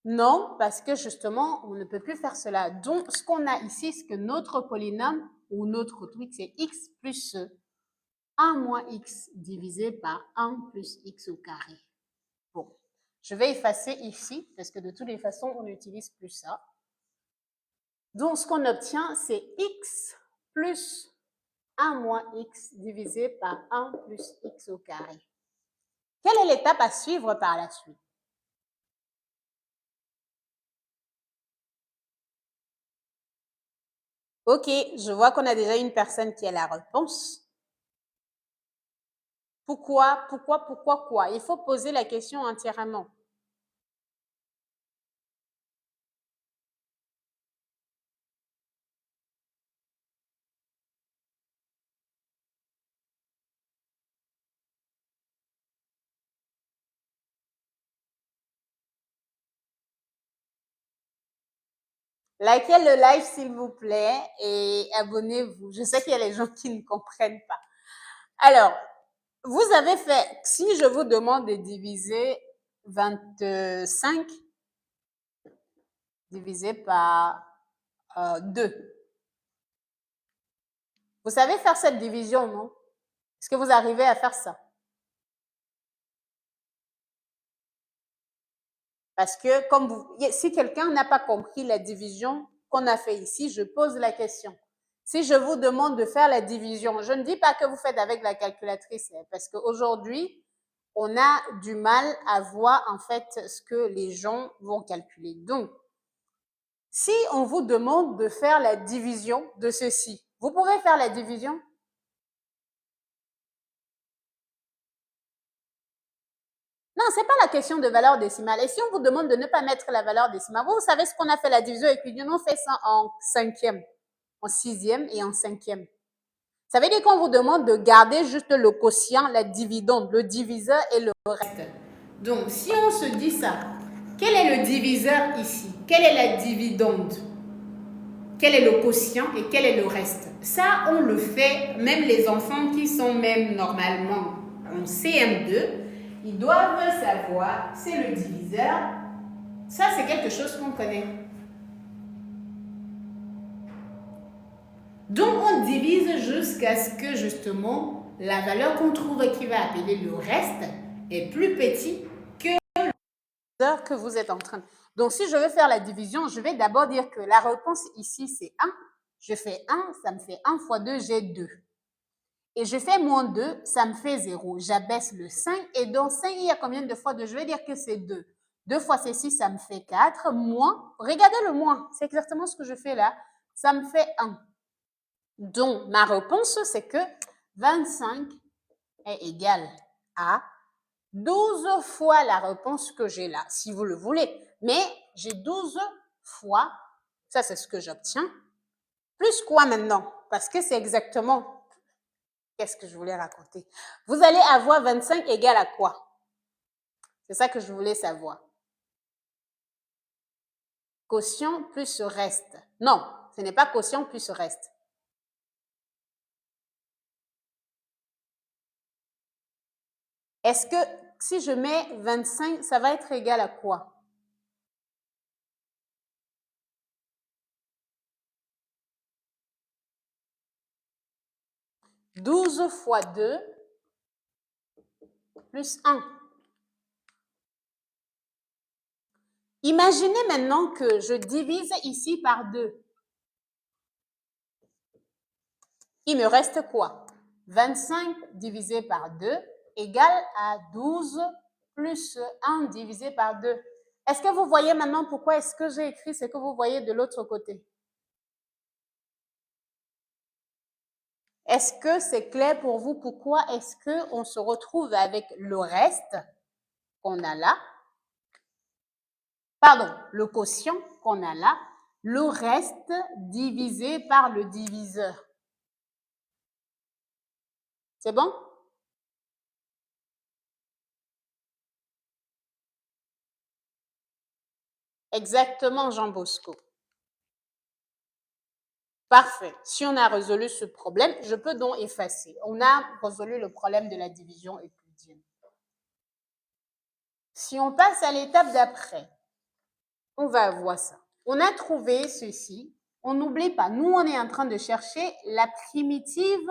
Non, parce que justement, on ne peut plus faire cela. Donc, ce qu'on a ici, c'est que notre polynôme ou notre truc, c'est x plus 1 moins x divisé par 1 plus x au carré. Bon, je vais effacer ici, parce que de toutes les façons, on n'utilise plus ça. Donc, ce qu'on obtient, c'est x plus 1 moins x divisé par 1 plus x au carré. Quelle est l'étape à suivre par la suite? OK, je vois qu'on a déjà une personne qui a la réponse. Pourquoi? Il faut poser la question entièrement. Likez le live s'il vous plaît et abonnez-vous. Je sais qu'il y a les gens qui ne comprennent pas. Alors, vous avez fait, si je vous demande de diviser 25 divisé par 2, vous savez faire cette division, non? Est-ce que vous arrivez à faire ça? Parce que comme si quelqu'un n'a pas compris la division qu'on a fait ici, je pose la question. Si je vous demande de faire la division, je ne dis pas que vous faites avec la calculatrice, parce qu'aujourd'hui, on a du mal à voir en fait ce que les gens vont calculer. Donc, si on vous demande de faire la division de ceci, vous pouvez faire la division? Non, c'est pas la question de valeur décimale. Et si on vous demande de ne pas mettre la valeur décimale, vous savez ce qu'on a fait la division et puis on fait ça en cinquième, en sixième et en cinquième. Ça veut dire qu'on vous demande de garder juste le quotient, la dividende, le diviseur et le reste. Donc, si on se dit ça, quel est le diviseur ici? Quelle est la dividende? Quel est le quotient et quel est le reste? Ça, on le fait, même les enfants qui sont même normalement en CM2, ils doivent savoir, c'est le diviseur. Ça, c'est quelque chose qu'on connaît. Donc, on divise jusqu'à ce que, justement, la valeur qu'on trouve et qui va appeler le reste est plus petit que le diviseur que vous êtes en train de... Donc, si je veux faire la division, je vais d'abord dire que la réponse ici, c'est 1. Je fais 1, ça me fait 1 fois 2, j'ai 2. Et je fais moins 2, ça me fait 0. J'abaisse le 5. Et dans 5, il y a combien de fois 2? Je vais dire que c'est 2. 2 fois c'est 6, ça me fait 4. Moins, regardez le moins. C'est exactement ce que je fais là. Ça me fait 1. Donc, ma réponse, c'est que 25 est égal à 12 fois la réponse que j'ai là, si vous le voulez. Mais j'ai 12 fois, ça c'est ce que j'obtiens. Plus quoi maintenant? Parce que c'est exactement... Qu'est-ce que je voulais raconter? Vous allez avoir 25 égale à quoi? C'est ça que je voulais savoir. Quotient plus reste. Non, ce n'est pas quotient plus reste. Est-ce que si je mets 25, ça va être égal à quoi? « 12 fois 2 plus 1. » Imaginez maintenant que je divise ici par 2. Il me reste quoi? 25 divisé par 2 égale à 12 plus 1 divisé par 2. Est-ce que vous voyez maintenant pourquoi est-ce que j'ai écrit ce que vous voyez de l'autre côté? Est-ce que c'est clair pour vous pourquoi est-ce qu'on se retrouve avec le reste qu'on a là? Pardon, le quotient qu'on a là, le reste divisé par le diviseur. C'est bon? Exactement, Jean Bosco. Parfait. Si on a résolu ce problème, je peux donc effacer. On a résolu le problème de la division euclidienne. Si on passe à l'étape d'après, on va voir ça. On a trouvé ceci. On n'oublie pas, nous, on est en train de chercher la primitive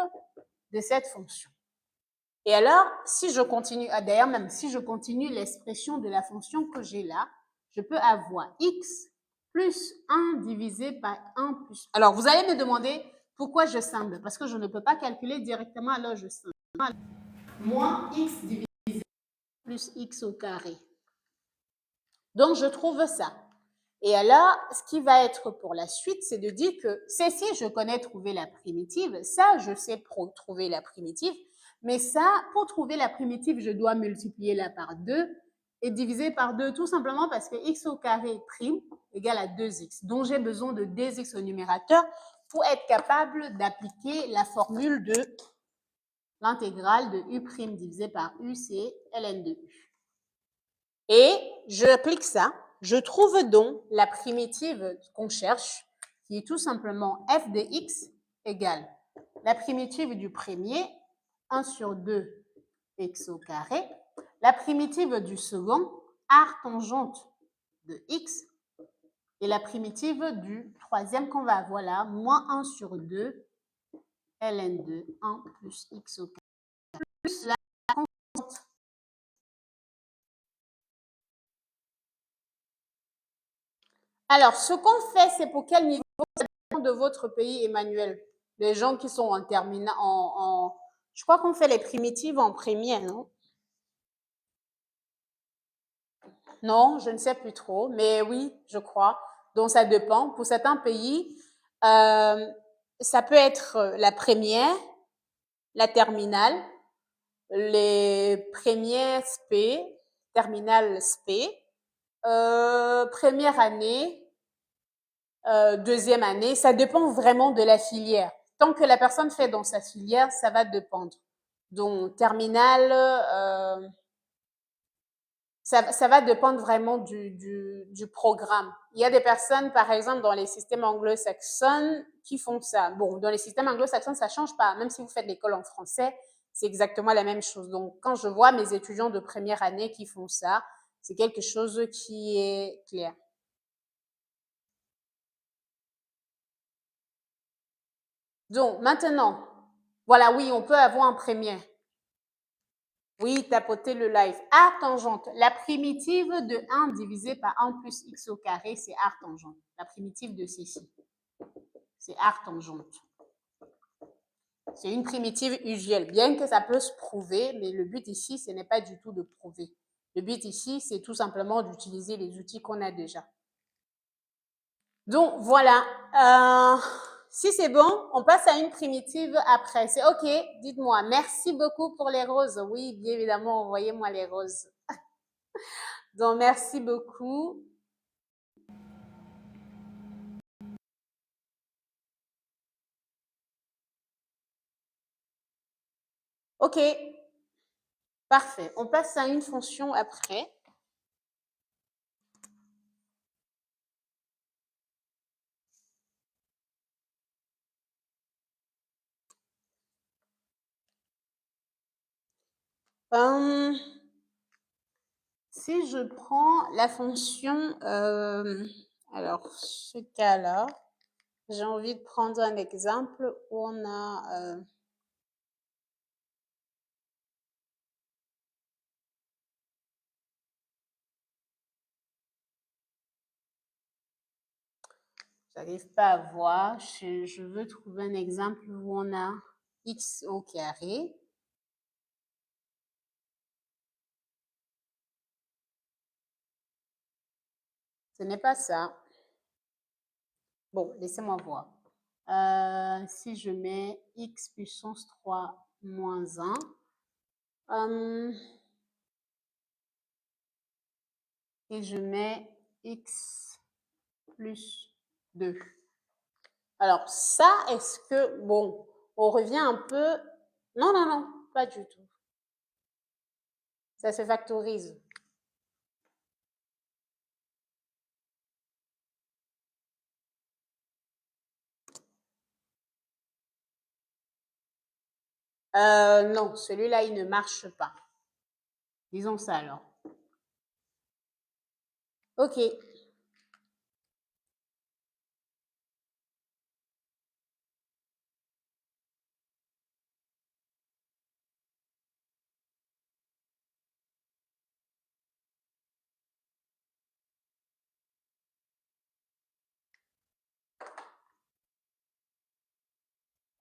de cette fonction. Et alors, si je continue, d'ailleurs, même si je continue l'expression de la fonction que j'ai là, je peux avoir x plus 1 divisé par 1 plus... Alors, vous allez me demander pourquoi je scinde, parce que je ne peux pas calculer directement, alors je scinde. Moins x divisé plus x au carré. Donc, je trouve ça. Et alors, ce qui va être pour la suite, c'est de dire que ceci, je connais trouver la primitive, ça, je sais trouver la primitive, mais ça, pour trouver la primitive, je dois multiplier là par 2 et diviser par 2, tout simplement parce que x au carré prime égale à 2x. Donc, j'ai besoin de 2x au numérateur pour être capable d'appliquer la formule de l'intégrale de u' divisé par u, c'est ln de u. Et j'applique ça. je trouve donc la primitive qu'on cherche, qui est tout simplement f de x égale la primitive du premier, 1 sur 2 x au carré, la primitive du second, arc tangente de x, et la primitive du troisième qu'on va avoir là, moins 1 sur 2 ln de 1 plus x au carré, plus la constante. Alors, ce qu'on fait, c'est pour quel niveau de votre pays, Emmanuel? Les gens qui sont en terminale, je crois qu'on fait les primitives en premier, non? Non, je ne sais plus trop, mais oui, je crois. Donc, ça dépend. Pour certains pays, ça peut être la première, la terminale, les premières SP, terminale SP, première année, deuxième année, ça dépend vraiment de la filière. Tant que la personne fait dans sa filière, ça va dépendre. Donc, terminale, ça va dépendre vraiment du programme. Il y a des personnes, par exemple, dans les systèmes anglo-saxons, qui font ça. Bon, dans les systèmes anglo-saxons, ça ne change pas. Même si vous faites l'école en français, c'est exactement la même chose. Donc, quand je vois mes étudiants de première année qui font ça, c'est quelque chose qui est clair. Donc, maintenant, voilà, oui, on peut avoir en première. Oui, tapoter le live. Arc tangente. La primitive de 1 divisé par 1 plus x au carré, c'est arc tangente. La primitive de ceci, c'est arc tangente. C'est une primitive usuelle, bien que ça peut se prouver, mais le but ici, ce n'est pas du tout de prouver. Le but ici, c'est tout simplement d'utiliser les outils qu'on a déjà. Donc, voilà. Si c'est bon, on passe à une primitive après. C'est OK, dites-moi. Merci beaucoup pour les roses. Oui, bien évidemment, envoyez-moi les roses. Donc, merci beaucoup. OK, parfait. On passe à une fonction après. Si je prends la fonction, alors ce cas-là, j'ai envie de prendre un exemple où on a j'arrive pas à voir, je veux trouver un exemple où on a x au carré. Ce n'est pas ça. Bon, laissez-moi voir. Si je mets x puissance 3 moins 1, et je mets x plus 2. Alors ça, est-ce que, bon, on revient un peu... Non, non, non, pas du tout. Ça se factorise. Non, celui-là, il ne marche pas. Disons ça alors. OK.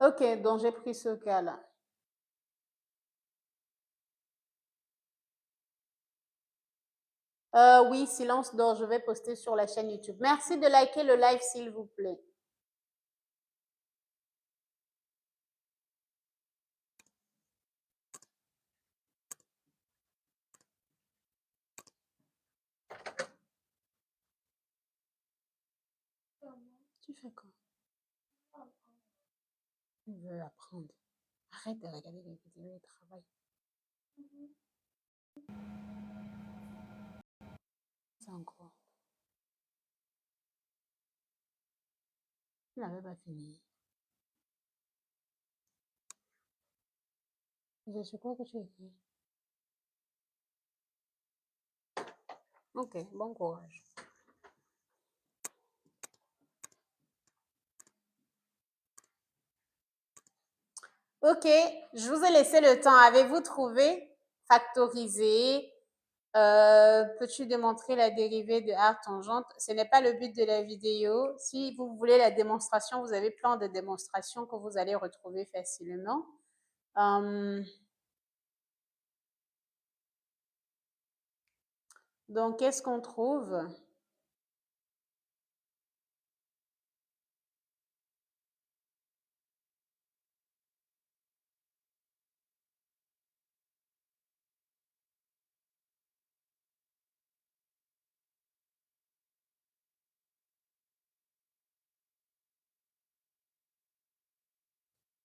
OK, donc j'ai pris ce cas-là. Oui, silence donc je vais poster sur la chaîne YouTube. Merci de liker le live, s'il vous plaît. Tu fais quoi? Tu veux apprendre. Arrête de regarder les vidéos de travail. C'est encore. Il n'avait pas fini. Je sais quoi que tu écris. Ok, bon courage. Ok, je vous ai laissé le temps. Avez-vous trouvé? Factoriser. Peux-tu démontrer la dérivée de arc tangente? Ce n'est pas le but de la vidéo. Si vous voulez la démonstration, vous avez plein de démonstrations que vous allez retrouver facilement. Donc, qu'est-ce qu'on trouve?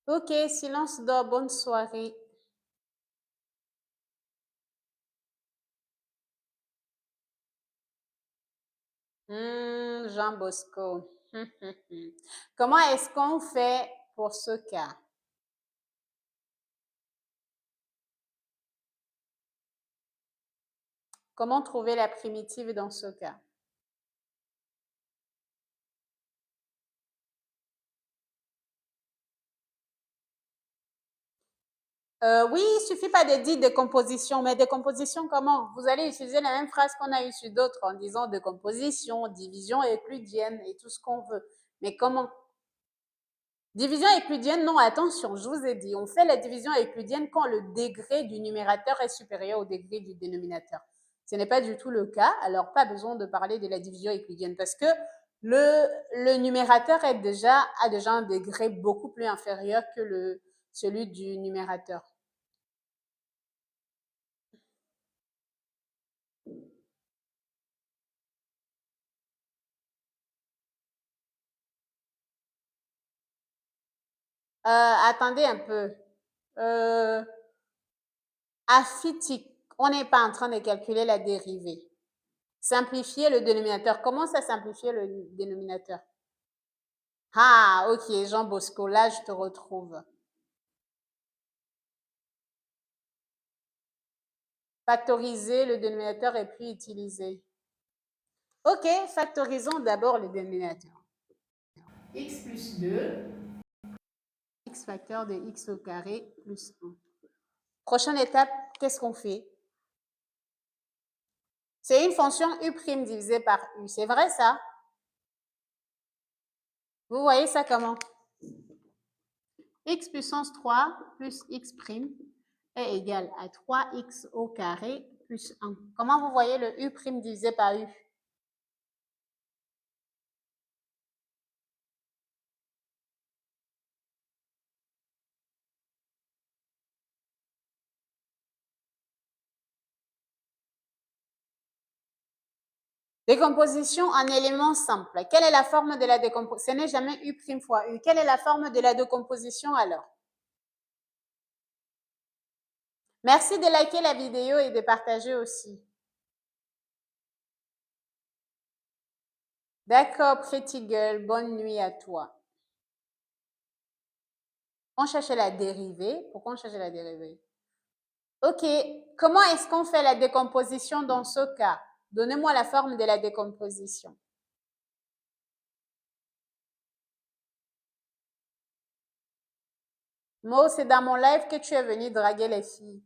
Ok, silence d'or, bonne soirée. Jean Bosco. Comment est-ce qu'on fait pour ce cas? Comment trouver la primitive dans ce cas? Oui, il ne suffit pas de dire décomposition, mais décomposition comment? Vous allez utiliser la même phrase qu'on a eue sur d'autres en disant décomposition, division euclidienne et tout ce qu'on veut. Mais comment? Division euclidienne, non, attention, je vous ai dit, on fait la division euclidienne quand le degré du numérateur est supérieur au degré du dénominateur. Ce n'est pas du tout le cas, alors pas besoin de parler de la division euclidienne parce que le numérateur a déjà un degré beaucoup plus inférieur que celui du numérateur. Attendez un peu. Aphitique, on n'est pas en train de calculer la dérivée. Simplifier le dénominateur. Comment ça simplifier le dénominateur? Ah, ok, Jean Bosco, là, je te retrouve. Factoriser le dénominateur et puis utiliser. Ok, factorisons d'abord le dénominateur. X plus 2, x facteur de x au carré plus 1. Prochaine étape, qu'est-ce qu'on fait? C'est une fonction u' divisée par u. C'est vrai ça? Vous voyez ça comment? X puissance 3 plus x' est égal à 3x au carré plus 1. Comment vous voyez le u' divisé par u? Décomposition en éléments simples. Quelle est la forme de la décomposition? Ce n'est jamais u' fois u. Quelle est la forme de la décomposition alors? Merci de liker la vidéo et de partager aussi. D'accord, Pretty Girl, bonne nuit à toi. On cherchait la dérivée. Pourquoi on cherchait la dérivée? Ok, comment est-ce qu'on fait la décomposition dans ce cas? Donnez-moi la forme de la décomposition. Mo, c'est dans mon live que tu es venu draguer les filles.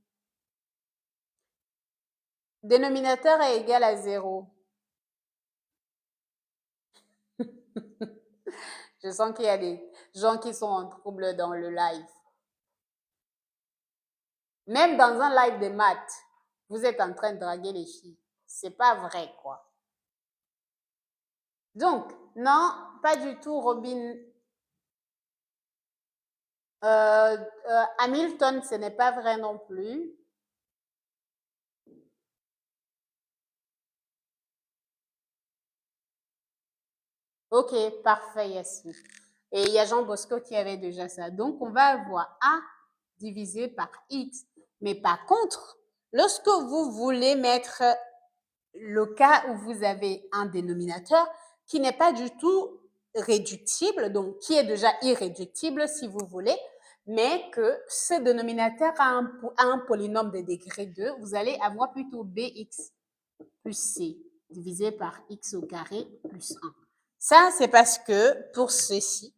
Dénominateur est égal à 0. Je sens qu'il y a des gens qui sont en trouble dans le live. Même dans un live de maths, vous êtes en train de draguer les filles. C'est pas vrai, quoi. Donc, non, pas du tout, Robin. Hamilton, ce n'est pas vrai non plus. Ok, parfait, Yassine. Et il y a Jean Bosco qui avait déjà ça. Donc, on va avoir A divisé par X. Mais par contre, lorsque vous voulez mettre le cas où vous avez un dénominateur qui n'est pas du tout réductible, donc qui est déjà irréductible si vous voulez, mais que ce dénominateur a un polynôme de degré 2, vous allez avoir plutôt bx plus c divisé par x au carré plus 1. Ça, c'est parce que pour ceci,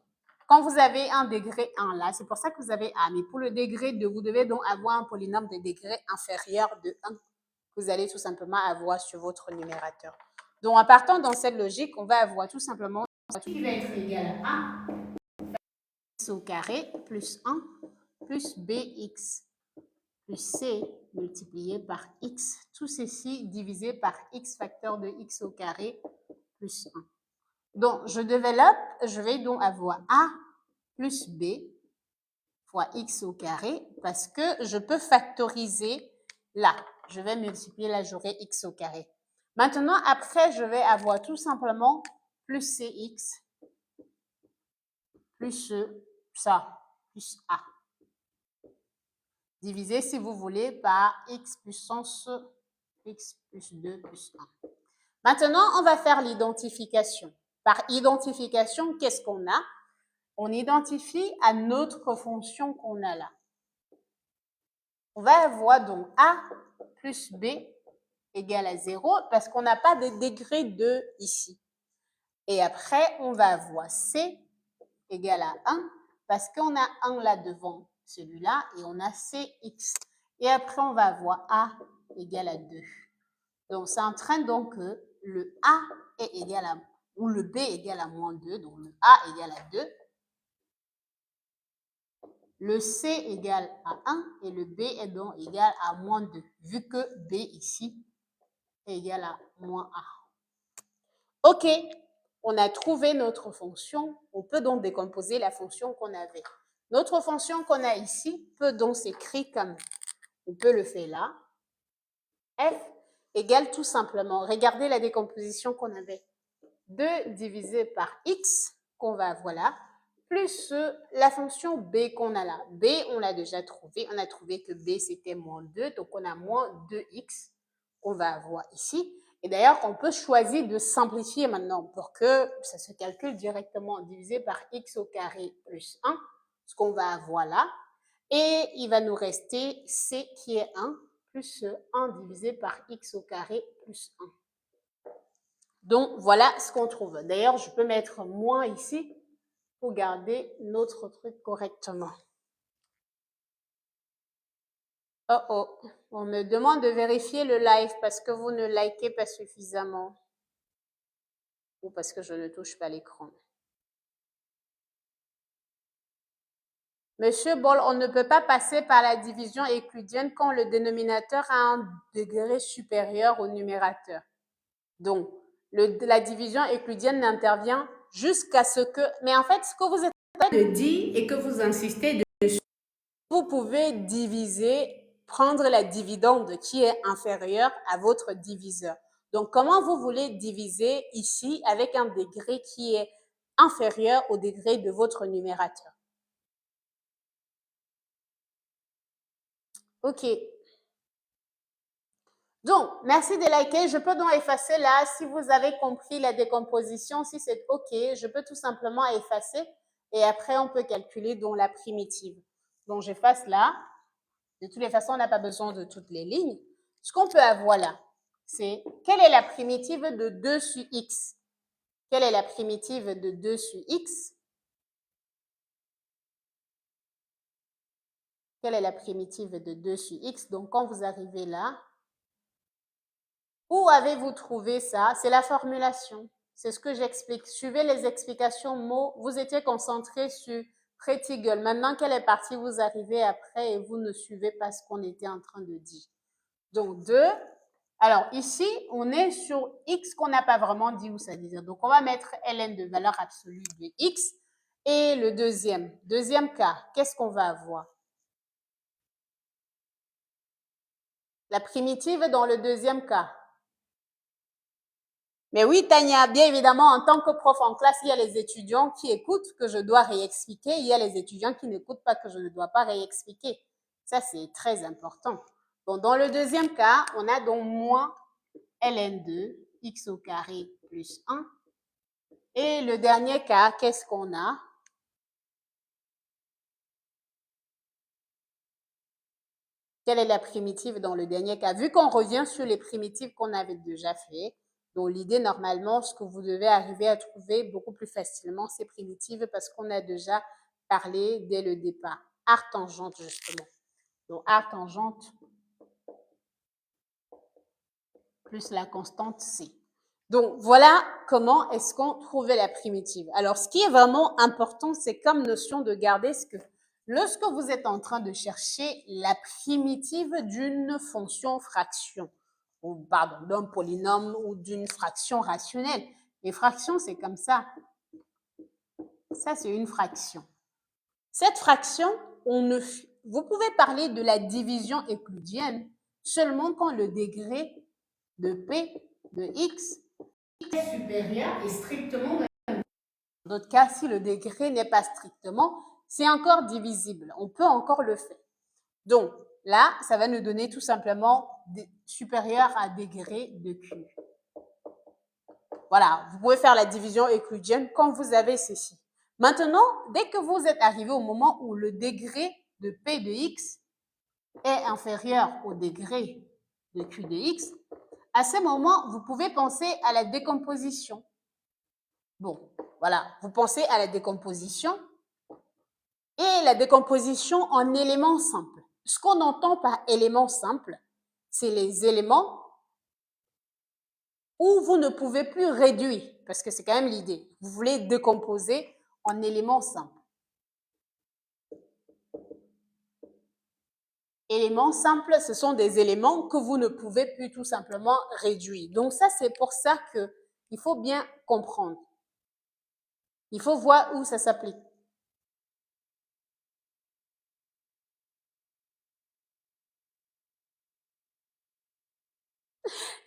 quand vous avez un degré 1 là, c'est pour ça que vous avez A, mais pour le degré 2, vous devez donc avoir un polynôme de degré inférieur de 1 que vous allez tout simplement avoir sur votre numérateur. Donc, en partant dans cette logique, on va avoir tout simplement qui va être égal à A x au carré plus 1 plus bx plus c multiplié par x, tout ceci divisé par x facteur de x au carré plus 1. Donc, je développe, je vais donc avoir A plus B fois x au carré parce que je peux factoriser là. Je vais multiplier là, j'aurai x au carré. Maintenant, après, je vais avoir tout simplement plus cx plus ça, plus A. Divisé, si vous voulez, par x puissance x plus 2 plus 1. Maintenant, on va faire l'identification. Par identification, qu'est-ce qu'on a? On identifie à notre fonction qu'on a là. On va avoir donc A plus B égale à 0 parce qu'on n'a pas de degré 2 ici. Et après, on va avoir C égale à 1 parce qu'on a 1 là devant celui-là et on a Cx. Et après, on va avoir A égale à 2. Donc, ça entraîne donc que le A est égal à, ou le B égale à moins 2, donc le A égale à 2. Le C égale à 1 et le B est donc égal à moins 2, vu que B ici est égal à moins A. OK, on a trouvé notre fonction. On peut donc décomposer la fonction qu'on avait. Notre fonction qu'on a ici peut donc s'écrire comme, on peut le faire là, f égale tout simplement, regardez la décomposition qu'on avait, 2 divisé par x, qu'on va avoir là, plus la fonction b qu'on a là. B, on l'a déjà trouvé. On a trouvé que b, c'était moins 2. Donc, on a moins 2x qu'on va avoir ici. Et d'ailleurs, on peut choisir de simplifier maintenant pour que ça se calcule directement divisé par x au carré plus 1, ce qu'on va avoir là. Et il va nous rester c qui est 1 plus 1 divisé par x au carré plus 1. Donc, voilà ce qu'on trouve. D'ailleurs, je peux mettre moins ici pour garder notre truc correctement. Oh oh, on me demande de vérifier le live parce que vous ne likez pas suffisamment ou parce que je ne touche pas l'écran. Monsieur Boll, on ne peut pas passer par la division euclidienne quand le dénominateur a un degré supérieur au numérateur. Donc, la division euclidienne n'intervient jusqu'à ce que... Mais en fait, ce que vous êtes en train de dire et que vous insistez dessus, vous pouvez diviser, prendre la dividende qui est inférieure à votre diviseur. Donc, comment vous voulez diviser ici avec un degré qui est inférieur au degré de votre numérateur? OK. Donc, merci de liker. Je peux donc effacer là. Si vous avez compris la décomposition, si c'est OK, je peux tout simplement effacer. Et après, on peut calculer donc la primitive. Donc, j'efface là. De toutes les façons, on n'a pas besoin de toutes les lignes. Ce qu'on peut avoir là, c'est quelle est la primitive de 2 sur x? Quelle est la primitive de 2 sur x? Quelle est la primitive de 2 sur x? Donc, quand vous arrivez là, où avez-vous trouvé ça? C'est la formulation. C'est ce que j'explique. Suivez les explications mots. Vous étiez concentré sur pretty girl. Maintenant qu'elle est partie, vous arrivez après et vous ne suivez pas ce qu'on était en train de dire. Donc, 2. Alors, ici, on est sur x qu'on n'a pas vraiment dit où ça disait. Donc, on va mettre ln de valeur absolue de x. Et le deuxième cas, qu'est-ce qu'on va avoir? La primitive dans le deuxième cas. Mais oui, Tania, bien évidemment, en tant que prof en classe, il y a les étudiants qui écoutent que je dois réexpliquer. Il y a les étudiants qui n'écoutent pas que je ne dois pas réexpliquer. Ça, c'est très important. Donc, dans le deuxième cas, on a donc moins ln2 x au carré plus 1 Et le dernier cas, qu'est-ce qu'on a? Quelle est la primitive dans le dernier cas? Vu qu'on revient sur les primitives qu'on avait déjà fait, donc l'idée normalement, ce que vous devez arriver à trouver beaucoup plus facilement, c'est primitive parce qu'on a déjà parlé dès le départ. Arc-tangente, justement. Donc arc-tangente plus la constante C. Donc voilà comment est-ce qu'on trouvait la primitive. Alors ce qui est vraiment important, c'est comme notion de garder ce que lorsque vous êtes en train de chercher la primitive d'une fonction fraction, ou pardon, d'un polynôme ou d'une fraction rationnelle. Les fractions, c'est comme ça. Ça, c'est une fraction. Cette fraction, vous pouvez parler de la division euclidienne seulement quand le degré de P de X est supérieur et strictement dans d'autres cas, si le degré n'est pas strictement, c'est encore divisible. On peut encore le faire. Donc, là, ça va nous donner tout simplement supérieur à degré de Q. Voilà, vous pouvez faire la division euclidienne quand vous avez ceci. Maintenant, dès que vous êtes arrivé au moment où le degré de P de X est inférieur au degré de Q de X, à ce moment, vous pouvez penser à la décomposition. Bon, voilà, vous pensez à la décomposition et la décomposition en éléments simples. Ce qu'on entend par éléments simples, c'est les éléments où vous ne pouvez plus réduire, parce que c'est quand même l'idée. Vous voulez décomposer en éléments simples. Éléments simples, ce sont des éléments que vous ne pouvez plus tout simplement réduire. Donc ça, c'est pour ça qu'il faut bien comprendre. Il faut voir où ça s'applique.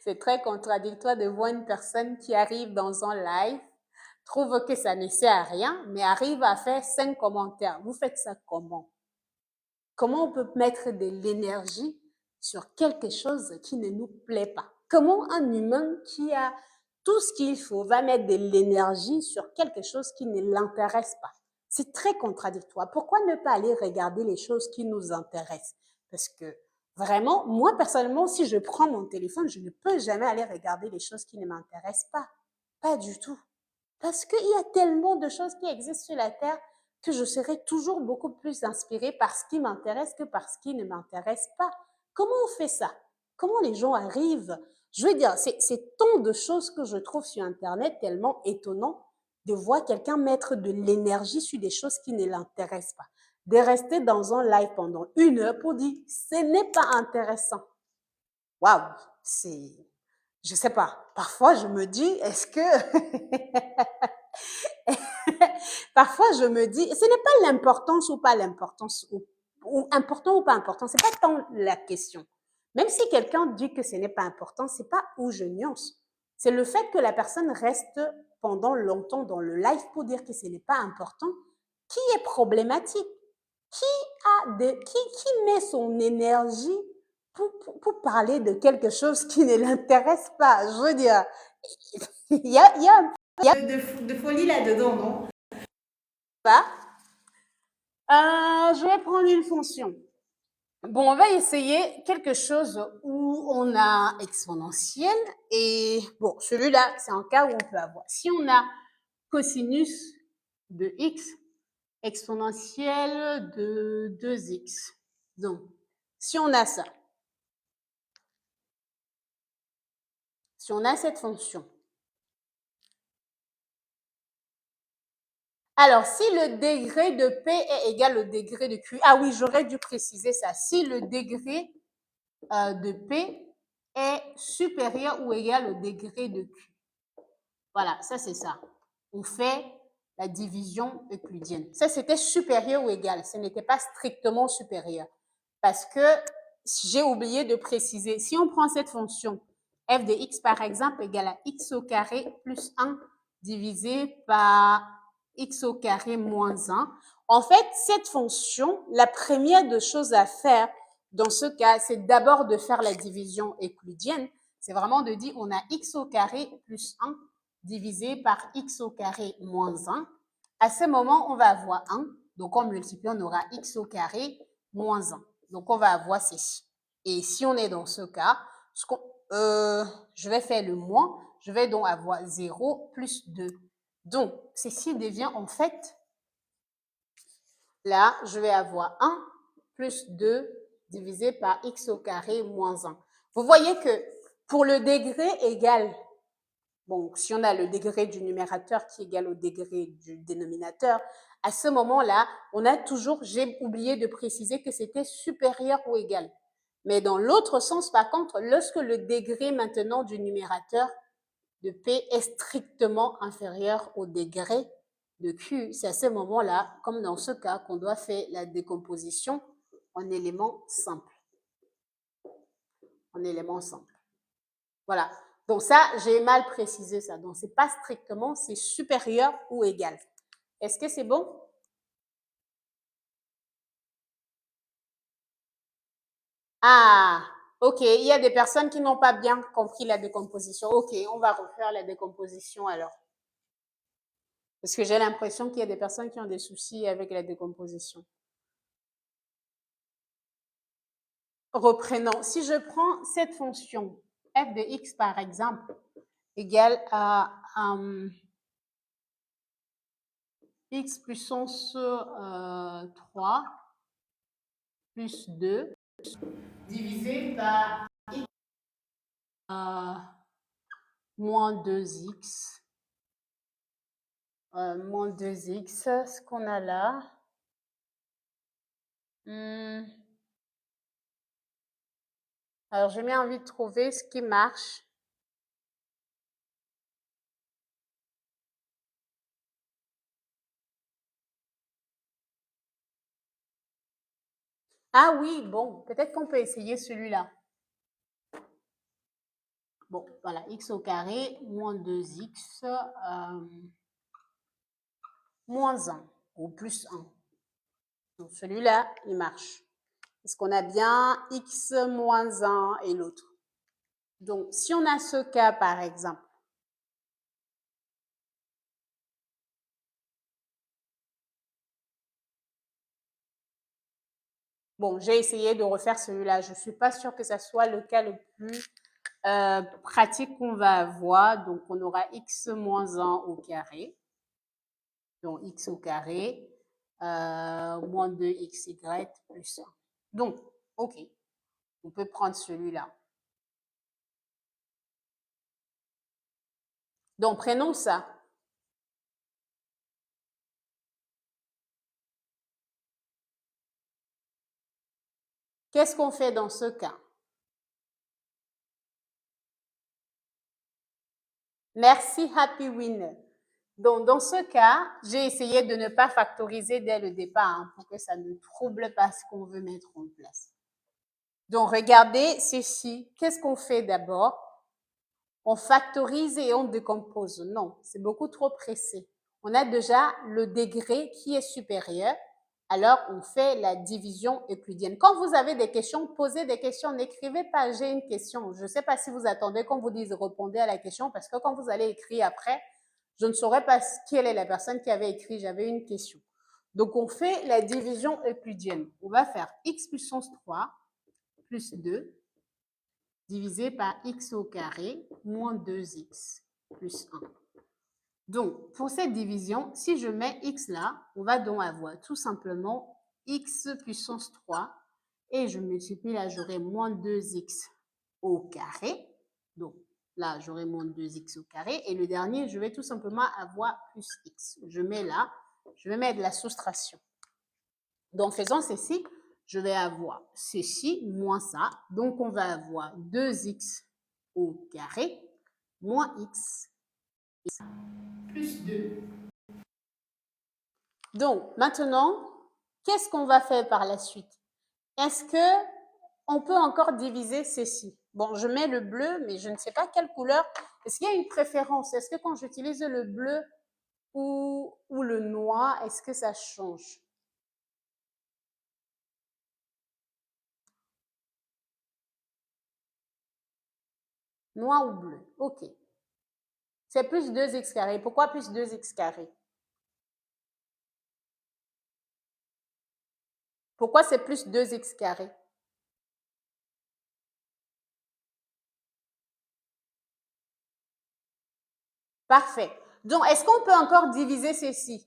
C'est très contradictoire de voir une personne qui arrive dans un live, trouve que ça ne sert à rien, mais arrive à faire 5 commentaires. Vous faites ça comment? Comment on peut mettre de l'énergie sur quelque chose qui ne nous plaît pas? Comment un humain qui a tout ce qu'il faut va mettre de l'énergie sur quelque chose qui ne l'intéresse pas? C'est très contradictoire. Pourquoi ne pas aller regarder les choses qui nous intéressent? Parce que vraiment, moi personnellement, si je prends mon téléphone, je ne peux jamais aller regarder les choses qui ne m'intéressent pas. Pas du tout. Parce qu'il y a tellement de choses qui existent sur la Terre que je serai toujours beaucoup plus inspirée par ce qui m'intéresse que par ce qui ne m'intéresse pas. Comment on fait ça? Comment les gens arrivent? Je veux dire, c'est tant de choses que je trouve sur Internet tellement étonnant de voir quelqu'un mettre de l'énergie sur des choses qui ne l'intéressent pas. De rester dans un live pendant 1 heure pour dire « ce n'est pas intéressant ». Waouh, c'est... Je sais pas. Parfois, je me dis, est-ce que... Parfois, je me dis, ce n'est pas l'importance ou pas l'importance, ou important ou pas important, c'est pas tant la question. Même si quelqu'un dit que ce n'est pas important, c'est pas où je nuance. C'est le fait que la personne reste pendant longtemps dans le live pour dire que ce n'est pas important, qui est problématique. Qui met son énergie pour parler de quelque chose qui ne l'intéresse pas? Je veux dire, il y a un peu de folie là-dedans, non? Je vais prendre une fonction. Bon, on va essayer quelque chose où on a exponentielle et bon, celui-là, c'est un cas où on peut avoir. Si on a cosinus de x exponentielle de 2x. Donc, si on a ça, si on a cette fonction, alors, si le degré de P est égal au degré de Q, ah oui, j'aurais dû préciser ça. Si le degré de P est supérieur ou égal au degré de Q. Voilà, ça c'est ça. On fait la division euclidienne. Ça, c'était supérieur ou égal. Ce n'était pas strictement supérieur. Parce que j'ai oublié de préciser. Si on prend cette fonction f de x, par exemple, égale à x au carré plus 1 divisé par x au carré moins 1. En fait, cette fonction, la première des choses à faire dans ce cas, c'est d'abord de faire la division euclidienne. C'est vraiment de dire on a x au carré plus 1 divisé par x au carré moins 1. À ce moment, on va avoir 1. Donc, on multiplie, on aura x au carré moins 1. Donc, on va avoir ceci. Et si on est dans ce cas, je vais faire le moins. Je vais donc avoir 0 plus 2. Donc, ceci devient en fait, là, je vais avoir 1 plus 2 divisé par x au carré moins 1. Vous voyez que pour le degré égal, bon, si on a le degré du numérateur qui est égal au degré du dénominateur, à ce moment-là, on a toujours, j'ai oublié de préciser que c'était supérieur ou égal. Mais dans l'autre sens, par contre, lorsque le degré maintenant du numérateur de P est strictement inférieur au degré de Q, c'est à ce moment-là, comme dans ce cas, qu'on doit faire la décomposition en éléments simples. En éléments simples. Voilà. Donc ça, j'ai mal précisé ça. Donc, c'est pas strictement, c'est supérieur ou égal. Est-ce que c'est bon? Ah, ok. Il y a des personnes qui n'ont pas bien compris la décomposition. Ok, on va refaire la décomposition alors. Parce que j'ai l'impression qu'il y a des personnes qui ont des soucis avec la décomposition. Reprenons. Si je prends cette fonction f de x par exemple égale à x puissance 3 plus 2 divisé par x moins 2x. Moins 2x, ce qu'on a là. Alors, j'ai bien envie de trouver ce qui marche. Ah oui, bon, peut-être qu'on peut essayer celui-là. Bon, voilà, x au carré moins 2x moins 1 ou plus 1. Donc, celui-là, il marche. Est-ce qu'on a bien x moins 1 et l'autre? Donc, si on a ce cas, par exemple, bon, j'ai essayé de refaire celui-là. Je ne suis pas sûre que ce soit le cas le plus pratique qu'on va avoir. Donc, on aura x moins 1 au carré. Donc, x au carré moins 2xy plus 1. Donc, OK, on peut prendre celui-là. Donc, prenons ça. Qu'est-ce qu'on fait dans ce cas? Merci, Happy Winner. Donc, dans ce cas, j'ai essayé de ne pas factoriser dès le départ pour que ça ne trouble pas ce qu'on veut mettre en place. Donc, regardez ceci. Qu'est-ce qu'on fait d'abord? On factorise et on décompose. Non, c'est beaucoup trop pressé. On a déjà le degré qui est supérieur. Alors, on fait la division euclidienne. Quand vous avez des questions, posez des questions. N'écrivez pas « j'ai une question ». Je ne sais pas si vous attendez qu'on vous dise « répondez à la question » parce que quand vous allez écrire après, je ne saurais pas quelle est la personne qui avait écrit « j'avais une question ». Donc, on fait la division euclidienne. On va faire x puissance 3 plus 2 divisé par x au carré moins 2x plus 1. Donc, pour cette division, si je mets x là, on va donc avoir tout simplement x puissance 3 et je multiplie là, j'aurai moins 2x au carré. Donc, là, j'aurai moins 2x au carré. Et le dernier, je vais tout simplement avoir plus x. Je mets là, je vais mettre la soustraction. Donc, faisons ceci, je vais avoir ceci moins ça. Donc, on va avoir 2x au carré moins x plus 2. Donc, maintenant, qu'est-ce qu'on va faire par la suite? Est-ce qu'on peut encore diviser ceci? Bon, je mets le bleu, mais je ne sais pas quelle couleur. Est-ce qu'il y a une préférence? Est-ce que quand j'utilise le bleu ou le noir, est-ce que ça change? Noir ou bleu? OK. C'est plus 2x carré. Pourquoi plus 2x carré? Pourquoi c'est plus 2x carré? Parfait. Donc, est-ce qu'on peut encore diviser ceci?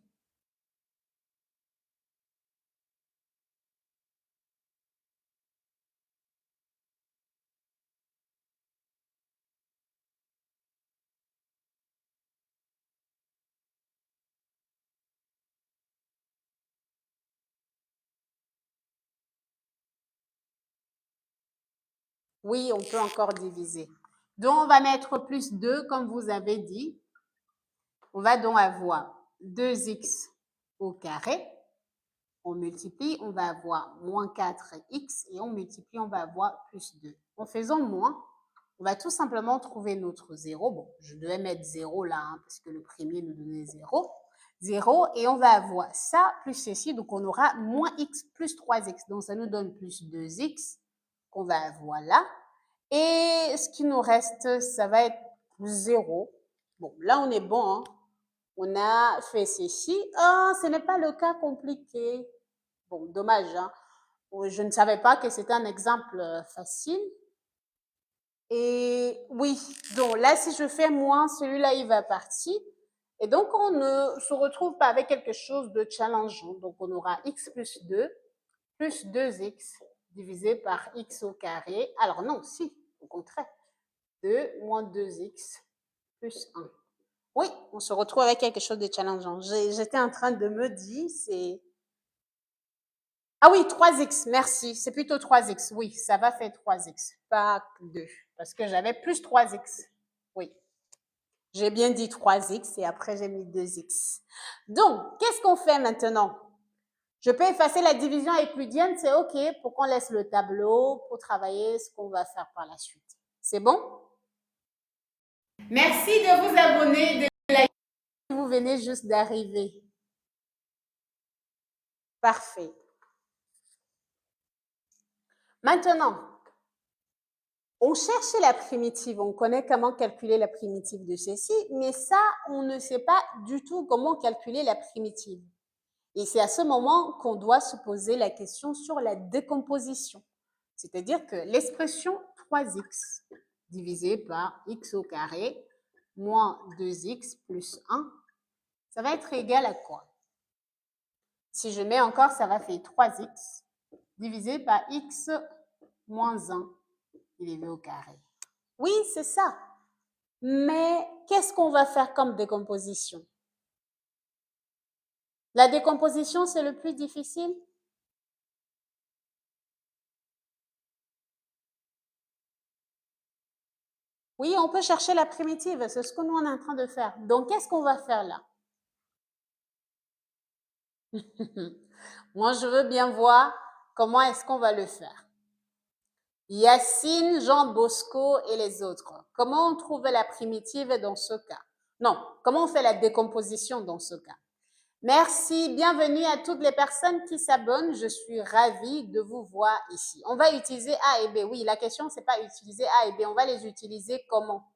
Oui, on peut encore diviser. Donc, on va mettre plus 2, comme vous avez dit. On va donc avoir 2x au carré. On multiplie, on va avoir moins 4x et on multiplie, on va avoir plus 2. En faisant moins, on va tout simplement trouver notre 0. Bon, je devais mettre 0 là, hein, parce que le premier nous donnait 0. 0 et on va avoir ça plus ceci. Donc, on aura moins x plus 3x. Donc, ça nous donne plus 2x qu'on va avoir là. Et ce qui nous reste, ça va être 0. Bon, là, on est bon. Hein. On a fait ceci. Ah, ce n'est pas le cas compliqué. Bon, dommage. Hein. Je ne savais pas que c'était un exemple facile. Et oui, donc là, si je fais moins, celui-là, il va partir. Et donc, on ne se retrouve pas avec quelque chose de challengeant. Donc, on aura x plus 2 plus 2x divisé par x au carré. Alors non, si, au contraire. 2 moins 2x plus 1. Oui, on se retrouve avec quelque chose de challengeant. J'étais en train de me dire, c'est... Ah oui, 3x, merci. C'est plutôt 3x. Oui, ça va faire 3x, pas 2. Parce que j'avais plus 3x. Oui. J'ai bien dit 3x et après j'ai mis 2x. Donc, qu'est-ce qu'on fait maintenant? Je peux effacer la division euclidienne, c'est OK pour qu'on laisse le tableau pour travailler ce qu'on va faire par la suite. C'est bon? Merci de vous abonner, de liker si vous venez juste d'arriver. Parfait. Maintenant, on cherche la primitive, on connaît comment calculer la primitive de ceci, mais ça, on ne sait pas du tout comment calculer la primitive. Et c'est à ce moment qu'on doit se poser la question sur la décomposition. C'est-à-dire que l'expression 3x divisé par x au carré moins 2x plus 1, ça va être égal à quoi? Si je mets encore, ça va faire 3x divisé par x moins 1 divisé au carré. Oui, c'est ça. Mais qu'est-ce qu'on va faire comme décomposition? La décomposition, c'est le plus difficile? Oui, on peut chercher la primitive, c'est ce que nous on est en train de faire. Donc, qu'est-ce qu'on va faire là? Moi, je veux bien voir comment est-ce qu'on va le faire. Yacine, Jean Bosco et les autres. Comment on trouve la primitive dans ce cas? Non, comment on fait la décomposition dans ce cas? Merci, bienvenue à toutes les personnes qui s'abonnent. Je suis ravie de vous voir ici. On va utiliser A et B. Oui, la question, c'est pas utiliser A et B. On va les utiliser comment?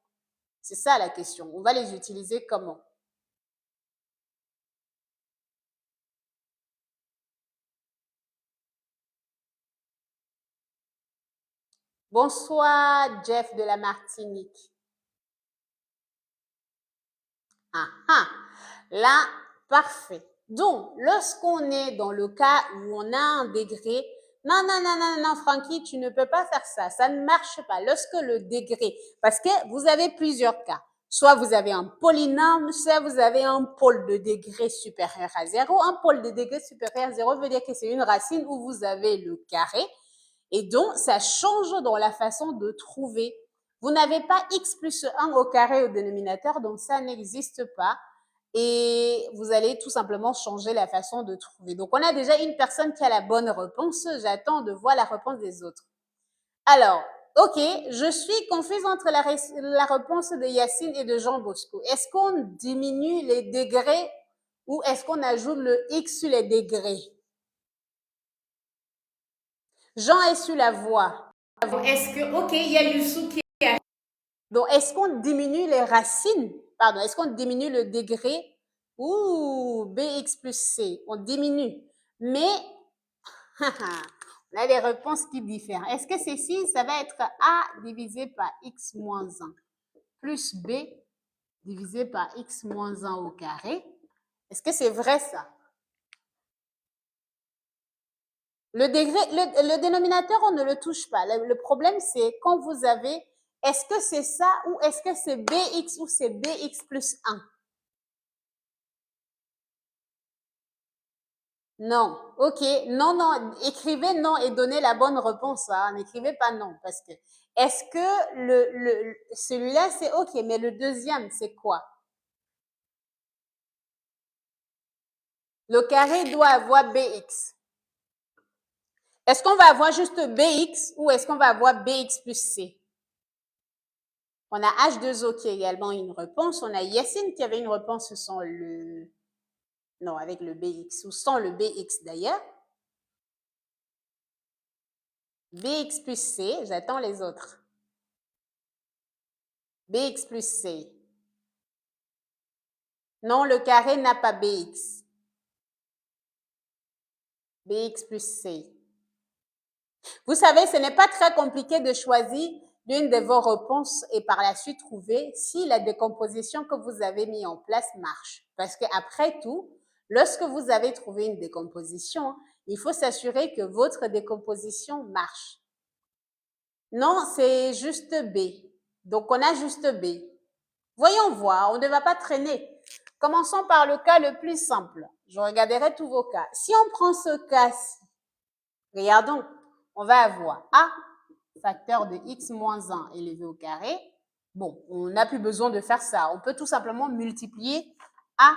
C'est ça la question. On va les utiliser comment? Bonsoir, Jeff de la Martinique. Ah, ah. Là, parfait. Donc, lorsqu'on est dans le cas où on a un degré, non, non, non, non, non, Francky, tu ne peux pas faire ça. Ça ne marche pas. Lorsque le degré, parce que vous avez plusieurs cas. Soit vous avez un polynôme, soit vous avez un pôle de degré supérieur à 0. Un pôle de degré supérieur à 0 veut dire que c'est une racine où vous avez le carré. Et donc, ça change dans la façon de trouver. Vous n'avez pas x plus 1 au carré au dénominateur, donc ça n'existe pas. Et vous allez tout simplement changer la façon de trouver. Donc, on a déjà une personne qui a la bonne réponse. J'attends de voir la réponse des autres. Alors, OK, je suis confuse entre la réponse de Yacine et de Jean Bosco. Est-ce qu'on diminue les degrés ou est-ce qu'on ajoute le x sur les degrés? Jean est sur la voie. Est-ce que, OK, il y a Youssou qui est... Donc, est-ce qu'on diminue les racines? pardon, est-ce qu'on diminue le degré? Ouh, bx plus c, on diminue. Mais, on a des réponses qui diffèrent. Est-ce que ceci, ça va être a divisé par x moins 1 plus b divisé par x moins 1 au carré? Est-ce que c'est vrai ça? Le degré, le dénominateur, on ne le touche pas. Le problème, c'est quand vous avez, est-ce que c'est ça ou est-ce que c'est bx ou c'est bx plus 1? Non, ok, non, non, écrivez non et donnez la bonne réponse. Hein. N'écrivez pas non parce que est-ce que celui-là c'est ok, mais le deuxième c'est quoi? Le carré doit avoir bx. Est-ce qu'on va avoir juste bx ou est-ce qu'on va avoir bx plus c? On a H2O qui a également une réponse. On a Yassine qui avait une réponse sans le... Non, avec le BX ou sans le BX d'ailleurs. BX plus C, j'attends les autres. BX plus C. Non, le carré n'a pas BX. BX plus C. Vous savez, ce n'est pas très compliqué de choisir l'une de vos réponses et par la suite trouver si la décomposition que vous avez mis en place marche. Parce qu'après tout, lorsque vous avez trouvé une décomposition, il faut s'assurer que votre décomposition marche. Non, c'est juste B. Donc, on a juste B. Voyons voir, on ne va pas traîner. Commençons par le cas le plus simple. Je regarderai tous vos cas. Si on prend ce cas-ci, regardons, on va avoir A, facteur de x moins 1 élevé au carré. Bon, on n'a plus besoin de faire ça. On peut tout simplement multiplier A,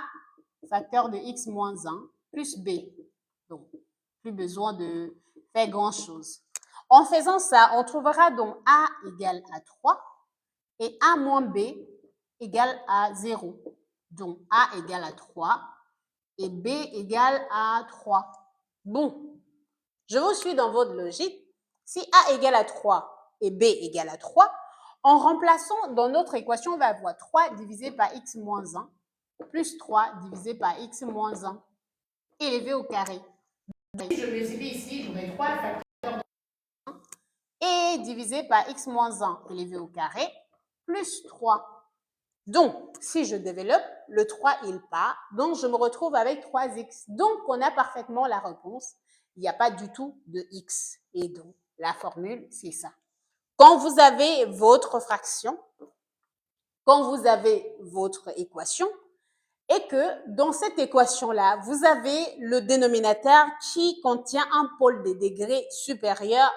facteur de x moins 1, plus B. Donc, plus besoin de faire grand-chose. En faisant ça, on trouvera donc A égale à 3 et A moins B égale à 0. Donc, A égale à 3 et B égale à 3. Bon, je vous suis dans votre logique. Si A égale à 3 et B égale à 3, en remplaçant dans notre équation, on va avoir 3 divisé par x moins 1 plus 3 divisé par x moins 1 élevé au carré. Si je multiplie ici, j'aurai 3 facteur de 1 et divisé par x moins 1 élevé au carré plus 3. Donc, si je développe, le 3, il part. Donc, je me retrouve avec 3x. Donc, on a parfaitement la réponse. Il n'y a pas du tout de x. Et donc, la formule, c'est ça. Quand vous avez votre fraction, quand vous avez votre équation, et que dans cette équation-là, vous avez le dénominateur qui contient un pôle de degré supérieur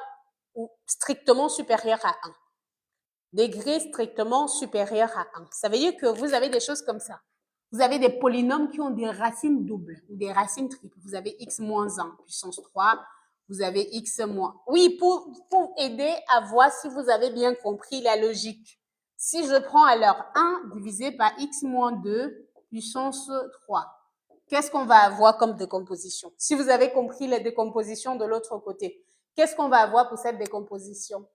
ou strictement supérieur à 1. Degré strictement supérieur à 1. Ça veut dire que vous avez des choses comme ça. Vous avez des polynômes qui ont des racines doubles ou des racines triples. Vous avez x moins 1 puissance 3, vous avez x moins. Oui, pour aider à voir si vous avez bien compris la logique. Si je prends alors 1 divisé par x moins 2 puissance 3, qu'est-ce qu'on va avoir comme décomposition? Si vous avez compris la décomposition de l'autre côté, qu'est-ce qu'on va avoir pour cette décomposition?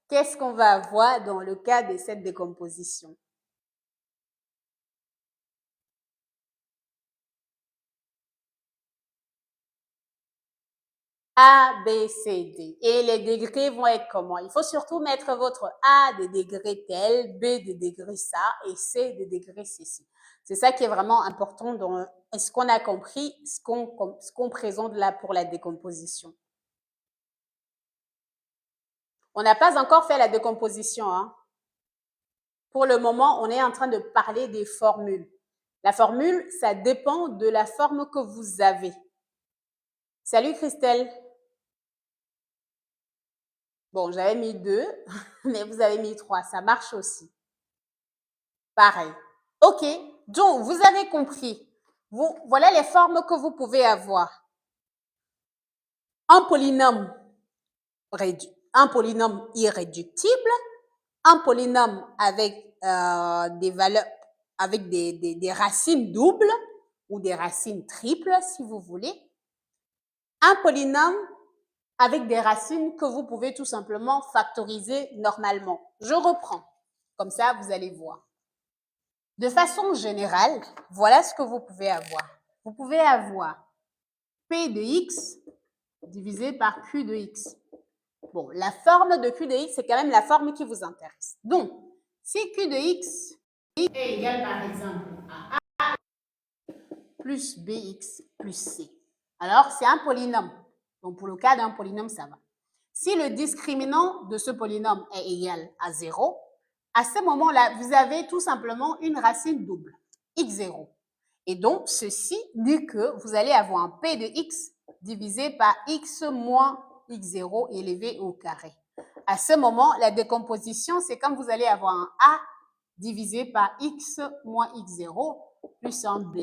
Qu'est-ce qu'on va avoir dans le cas de cette décomposition? A, B, C, D. Et les degrés vont être comment? Il faut surtout mettre votre A des degrés tel, B des degrés ça et C des degrés ceci. C'est ça qui est vraiment important dans est-ce qu'on a compris ce qu'on présente là pour la décomposition. On n'a pas encore fait la décomposition. Hein. Pour le moment, on est en train de parler des formules. La formule, ça dépend de la forme que vous avez. Salut Christelle. Bon, j'avais mis 2, mais vous avez mis 3. Ça marche aussi. Pareil. OK. Donc, vous avez compris. Voilà les formes que vous pouvez avoir. Un polynôme irréductible, un polynôme avec des valeurs, avec des racines doubles ou des racines triples, si vous voulez. Un polynôme avec des racines que vous pouvez tout simplement factoriser normalement. Je reprends. Comme ça, vous allez voir. De façon générale, voilà ce que vous pouvez avoir. Vous pouvez avoir P de X divisé par Q de X. Bon, la forme de Q de X, c'est quand même la forme qui vous intéresse. Donc, si Q de X est égal, par exemple, à A plus BX plus C, alors c'est un polynôme. Donc, pour le cas d'un polynôme, ça va. Si le discriminant de ce polynôme est égal à 0, à ce moment-là, vous avez tout simplement une racine double, x0. Et donc, ceci dit que vous allez avoir un P de x divisé par x moins x0 élevé au carré. À ce moment, la décomposition, c'est comme vous allez avoir un A divisé par x moins x0 plus un B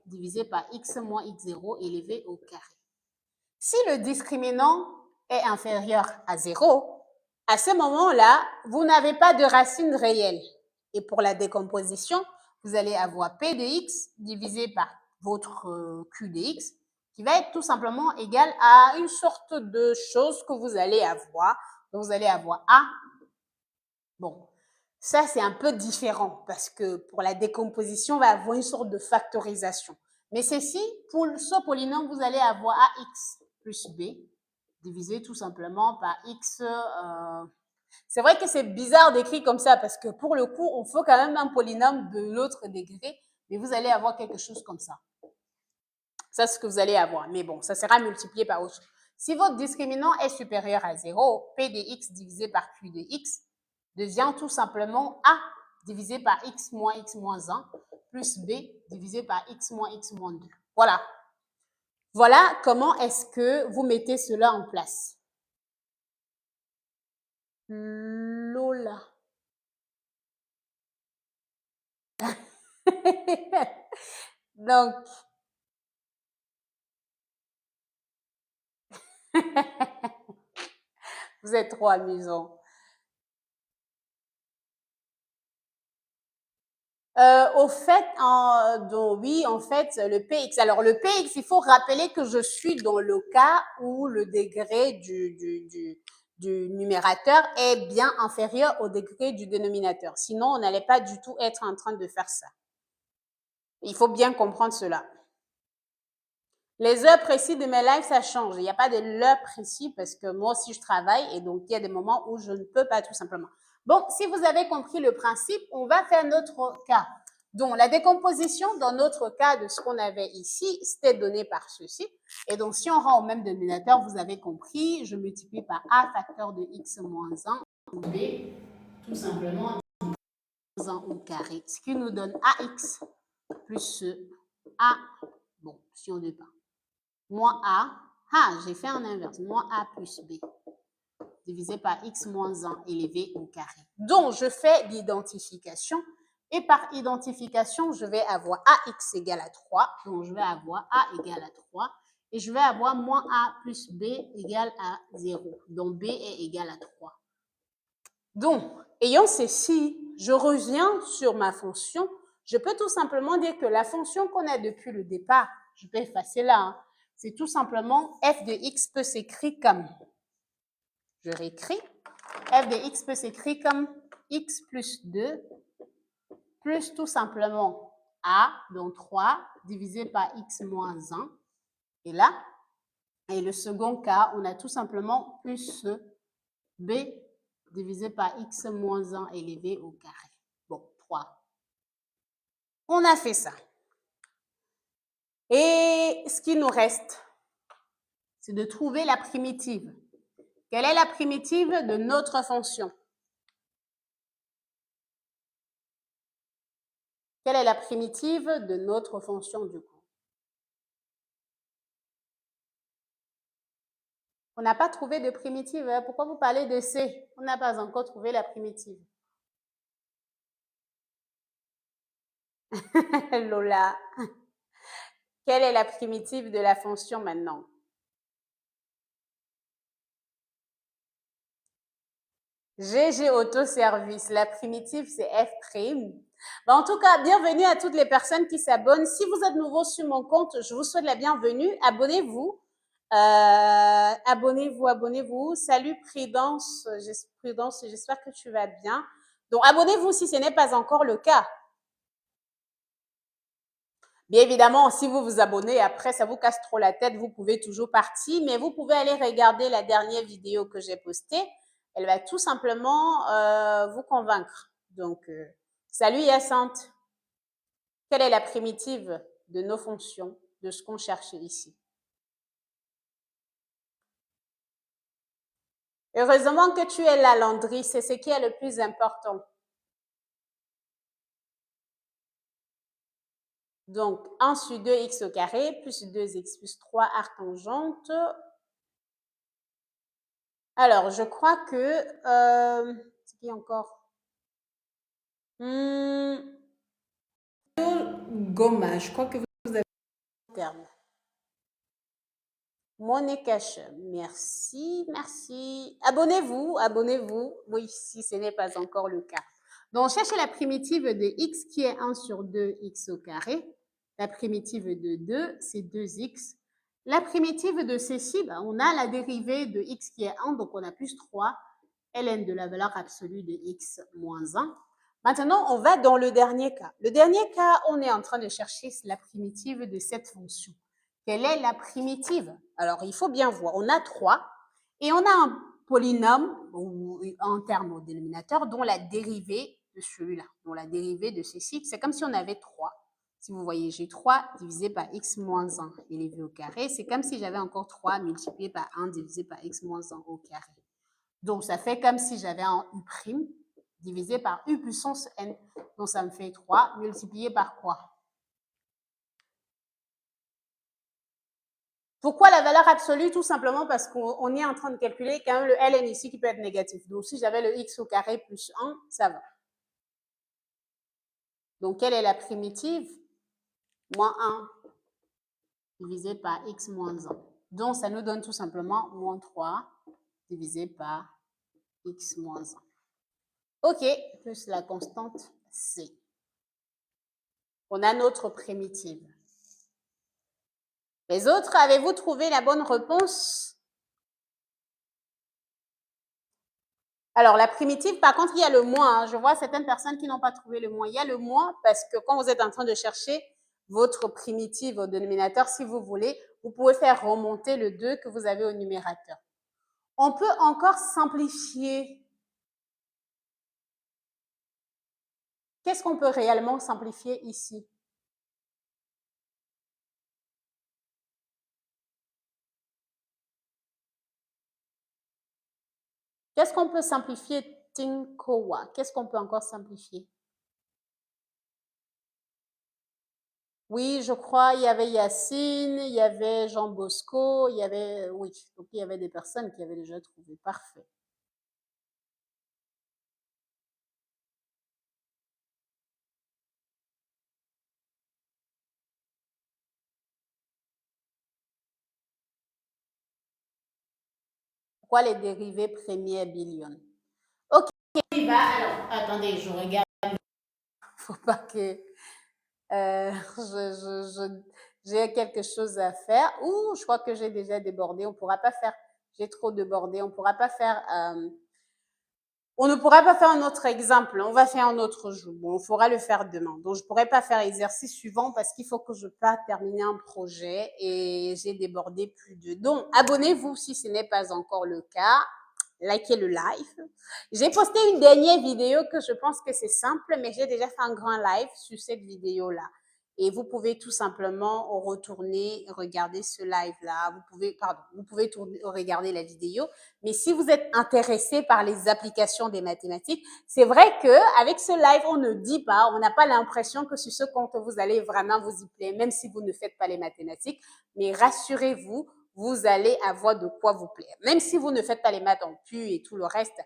divisé par x moins x0 élevé au carré. Si le discriminant est inférieur à 0, à ce moment-là, vous n'avez pas de racine réelle. Et pour la décomposition, vous allez avoir P de x divisé par votre Q de x, qui va être tout simplement égal à une sorte de chose que vous allez avoir. Donc, vous allez avoir A. Bon, ça, c'est un peu différent parce que pour la décomposition, on va avoir une sorte de factorisation. Mais ceci, pour ce polynôme, vous allez avoir AX plus B divisé tout simplement par X. C'est vrai que c'est bizarre d'écrire comme ça parce que pour le coup, on faut quand même un polynôme de l'autre degré, mais vous allez avoir quelque chose comme ça. Ça, c'est ce que vous allez avoir. Mais bon, ça sera multiplié par autre. Si votre discriminant est supérieur à 0, P de x divisé par Q de x devient tout simplement A divisé par x moins 1 plus B divisé par x moins 2. Voilà. Voilà comment est-ce que vous mettez cela en place. Lola. Donc, vous êtes trop amusant. Au fait, donc, oui, en fait, le Px. Alors, le Px, il faut rappeler que je suis dans le cas où le degré du numérateur est bien inférieur au degré du dénominateur. Sinon, on n'allait pas du tout être en train de faire ça. Il faut bien comprendre cela. Les heures précises de mes lives, ça change. Il n'y a pas de l'heure précise parce que moi aussi, je travaille et donc il y a des moments où je ne peux pas tout simplement. Bon, si vous avez compris le principe, on va faire notre cas. Donc, la décomposition, dans notre cas de ce qu'on avait ici, c'était donné par ceci. Et donc, si on rend au même dénominateur, vous avez compris, je multiplie par A facteur de x moins 1, B, tout simplement, 1 au carré. Ce qui nous donne AX plus A, bon, si on départ, moins A, j'ai fait en inverse, moins A plus B, divisé par x moins 1 élevé au carré. Donc, je fais l'identification. Et par identification, je vais avoir AX égale à 3. Donc, je vais avoir A égale à 3. Et je vais avoir moins A plus B égale à 0. Donc, B est égal à 3. Donc, ayant ceci, je reviens sur ma fonction. Je peux tout simplement dire que la fonction qu'on a depuis le départ, je peux effacer là, hein, c'est tout simplement f de x peut s'écrire comme, je réécris, f de x peut s'écrire comme x plus 2 plus tout simplement a, donc 3, divisé par x moins 1. Et là, et le second cas, on a tout simplement plus b divisé par x moins 1 élevé au carré. Bon, 3. On a fait ça. Et ce qui nous reste, c'est de trouver la primitive. Quelle est la primitive de notre fonction? Quelle est la primitive de notre fonction du coup? On n'a pas trouvé de primitive. Pourquoi vous parlez de C? On n'a pas encore trouvé la primitive. Lola. Quelle est la primitive de la fonction maintenant? GG autoservice. La primitive, c'est F'. En tout cas, bienvenue à toutes les personnes qui s'abonnent. Si vous êtes nouveau sur mon compte, je vous souhaite la bienvenue. Abonnez-vous. Abonnez-vous. Salut Prudence. Prudence, j'espère que tu vas bien. Donc, abonnez-vous si ce n'est pas encore le cas. Bien évidemment, si vous vous abonnez, après, ça vous casse trop la tête, vous pouvez toujours partir, mais vous pouvez aller regarder la dernière vidéo que j'ai postée. Elle va tout simplement vous convaincre. Donc, salut Hyacinthe. Quelle est la primitive de nos fonctions, de ce qu'on cherche ici? Heureusement que tu es là, Landry, c'est ce qui est le plus important. Donc, 1 sur 2x au carré, plus 2x plus 3 arctangente. Alors, je crois que... c'est qui encore? Goma, je crois que vous avez un terme. Monnaie cash, merci, merci. Abonnez-vous, abonnez-vous. Oui, si ce n'est pas encore le cas. Donc, cherchez la primitive de x qui est 1 sur 2x au carré. La primitive de 2, c'est 2x. La primitive de ceci, ben, on a la dérivée de x qui est 1, donc on a plus 3, ln de la valeur absolue de x moins 1. Maintenant, on va dans le dernier cas. Le dernier cas, on est en train de chercher la primitive de cette fonction. Quelle est la primitive? Alors, il faut bien voir. On a 3 et on a un polynôme ou un terme au dénominateur dont la dérivée de celui-là, dont la dérivée de ceci, c'est comme si on avait 3. Si vous voyez, j'ai 3 divisé par x moins 1 élevé au carré. C'est comme si j'avais encore 3 multiplié par 1 divisé par x moins 1 au carré. Donc, ça fait comme si j'avais un u' divisé par u puissance n. Donc, ça me fait 3 multiplié par quoi? Pourquoi la valeur absolue? Tout simplement parce qu'on est en train de calculer quand même le ln ici qui peut être négatif. Donc, si j'avais le x au carré plus 1, ça va. Donc, quelle est la primitive? Moins 1 divisé par x moins 1. Donc, ça nous donne tout simplement moins 3 divisé par x moins 1. OK, plus la constante c. On a notre primitive. Les autres, avez-vous trouvé la bonne réponse? Alors, la primitive, par contre, il y a le moins. Je vois certaines personnes qui n'ont pas trouvé le moins. Il y a le moins parce que quand vous êtes en train de chercher votre primitive au dénominateur, si vous voulez, vous pouvez faire remonter le 2 que vous avez au numérateur. On peut encore simplifier. Qu'est-ce qu'on peut réellement simplifier ici? Qu'est-ce qu'on peut simplifier, Tinkowa? Qu'est-ce qu'on peut encore simplifier? Oui, je crois, il y avait Yacine, il y avait Jean Bosco, il y avait, oui, donc il y avait des personnes qui avaient déjà trouvé. Parfait. Pourquoi les dérivés premiers billion? Ok, il va. Alors, attendez, je regarde. Faut pas que j'ai quelque chose à faire. Ouh, je crois que j'ai déjà débordé. On pourra pas faire. J'ai trop débordé. On pourra pas faire. On ne pourra pas faire un autre exemple. On va faire un autre jour. Bon, on fera le faire demain. Donc, je pourrais pas faire l'exercice suivant parce qu'il faut que je parte terminer un projet et j'ai débordé plus de. Donc, abonnez-vous si ce n'est pas encore le cas. Likez le live. J'ai posté une dernière vidéo que je pense que c'est simple, mais j'ai déjà fait un grand live sur cette vidéo-là. Et vous pouvez tout simplement retourner, regarder ce live-là. Vous pouvez regarder la vidéo. Mais si vous êtes intéressé par les applications des mathématiques, c'est vrai que avec ce live, on ne dit pas, on n'a pas l'impression que sur ce compte, vous allez vraiment vous y plaire, même si vous ne faites pas les mathématiques. Mais rassurez-vous, vous allez avoir de quoi vous plaire. Même si vous ne faites pas les maths en pu et tout le reste,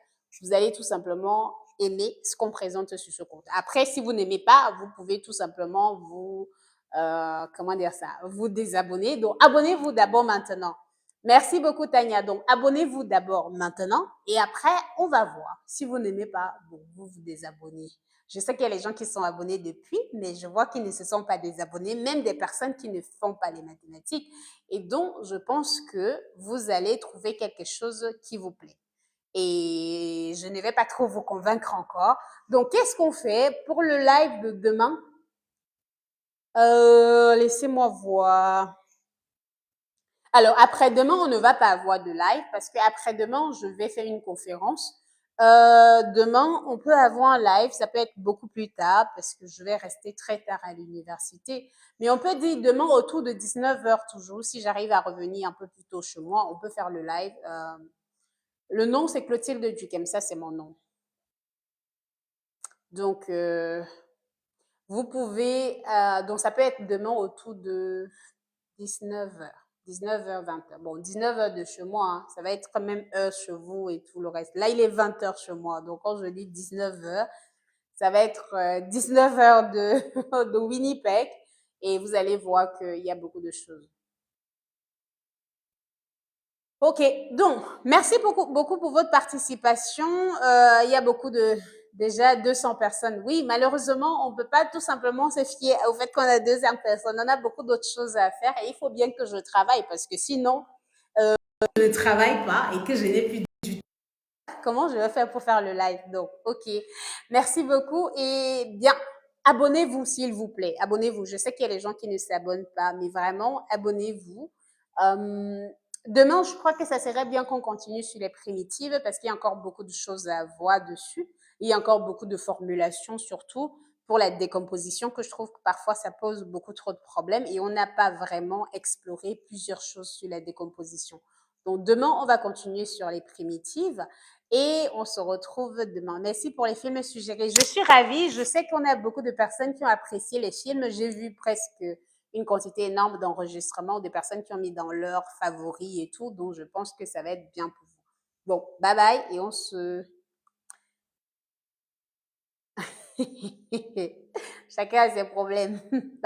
vous allez tout simplement aimer ce qu'on présente sur ce compte. Après, si vous n'aimez pas, vous pouvez tout simplement vous, comment dire ça, vous désabonner. Donc, abonnez-vous d'abord maintenant. Merci beaucoup, Tania. Donc, abonnez-vous d'abord maintenant et après, on va voir. Si vous n'aimez pas, bon, vous vous désabonnez. Je sais qu'il y a les gens qui sont abonnés depuis, mais je vois qu'ils ne se sont pas désabonnés, même des personnes qui ne font pas les mathématiques. Et donc, je pense que vous allez trouver quelque chose qui vous plaît. et je ne vais pas trop vous convaincre encore. Donc, qu'est-ce qu'on fait pour le live de demain? Laissez-moi voir. Alors, après-demain, on ne va pas avoir de live parce qu'après-demain, je vais faire une conférence. Demain, on peut avoir un live, ça peut être beaucoup plus tard parce que je vais rester très tard à l'université. Mais on peut dire demain autour de 19 heures toujours, si j'arrive à revenir un peu plus tôt chez moi, on peut faire le live. Le nom, c'est Clotilde Duquem, ça c'est mon nom. Donc, vous pouvez, donc ça peut être demain autour de 19 heures. 19h, 20h. Bon, 19h de chez moi, hein, ça va être quand même heure chez vous et tout le reste. Là, il est 20h chez moi. Donc, quand je dis 19h, ça va être 19h de Winnipeg. Et vous allez voir qu'il y a beaucoup de choses. Ok, donc, merci beaucoup pour votre participation. Il y a beaucoup déjà 200 personnes. Oui, malheureusement, on ne peut pas tout simplement se fier au fait qu'on a 200 personnes. On a beaucoup d'autres choses à faire et il faut bien que je travaille parce que sinon, je ne travaille pas et que je n'ai plus comment je vais faire pour faire le live. Donc, ok. Merci beaucoup et bien, abonnez-vous s'il vous plaît. Abonnez-vous. Je sais qu'il y a des gens qui ne s'abonnent pas, mais vraiment, abonnez-vous. Euh, Demain, je crois que ça serait bien qu'on continue sur les primitives parce qu'il y a encore beaucoup de choses à voir dessus. Il y a encore beaucoup de formulations, surtout pour la décomposition, que je trouve que parfois ça pose beaucoup trop de problèmes et on n'a pas vraiment exploré plusieurs choses sur la décomposition. Donc demain, on va continuer sur les primitives et on se retrouve demain. Merci pour les films suggérés. Je suis ravie. Je sais qu'on a beaucoup de personnes qui ont apprécié les films. J'ai vu presque une quantité énorme d'enregistrements, de personnes qui ont mis dans leurs favoris et tout. Donc, je pense que ça va être bien pour vous. Bon, bye bye et on se... Chacun a ses problèmes. Bye.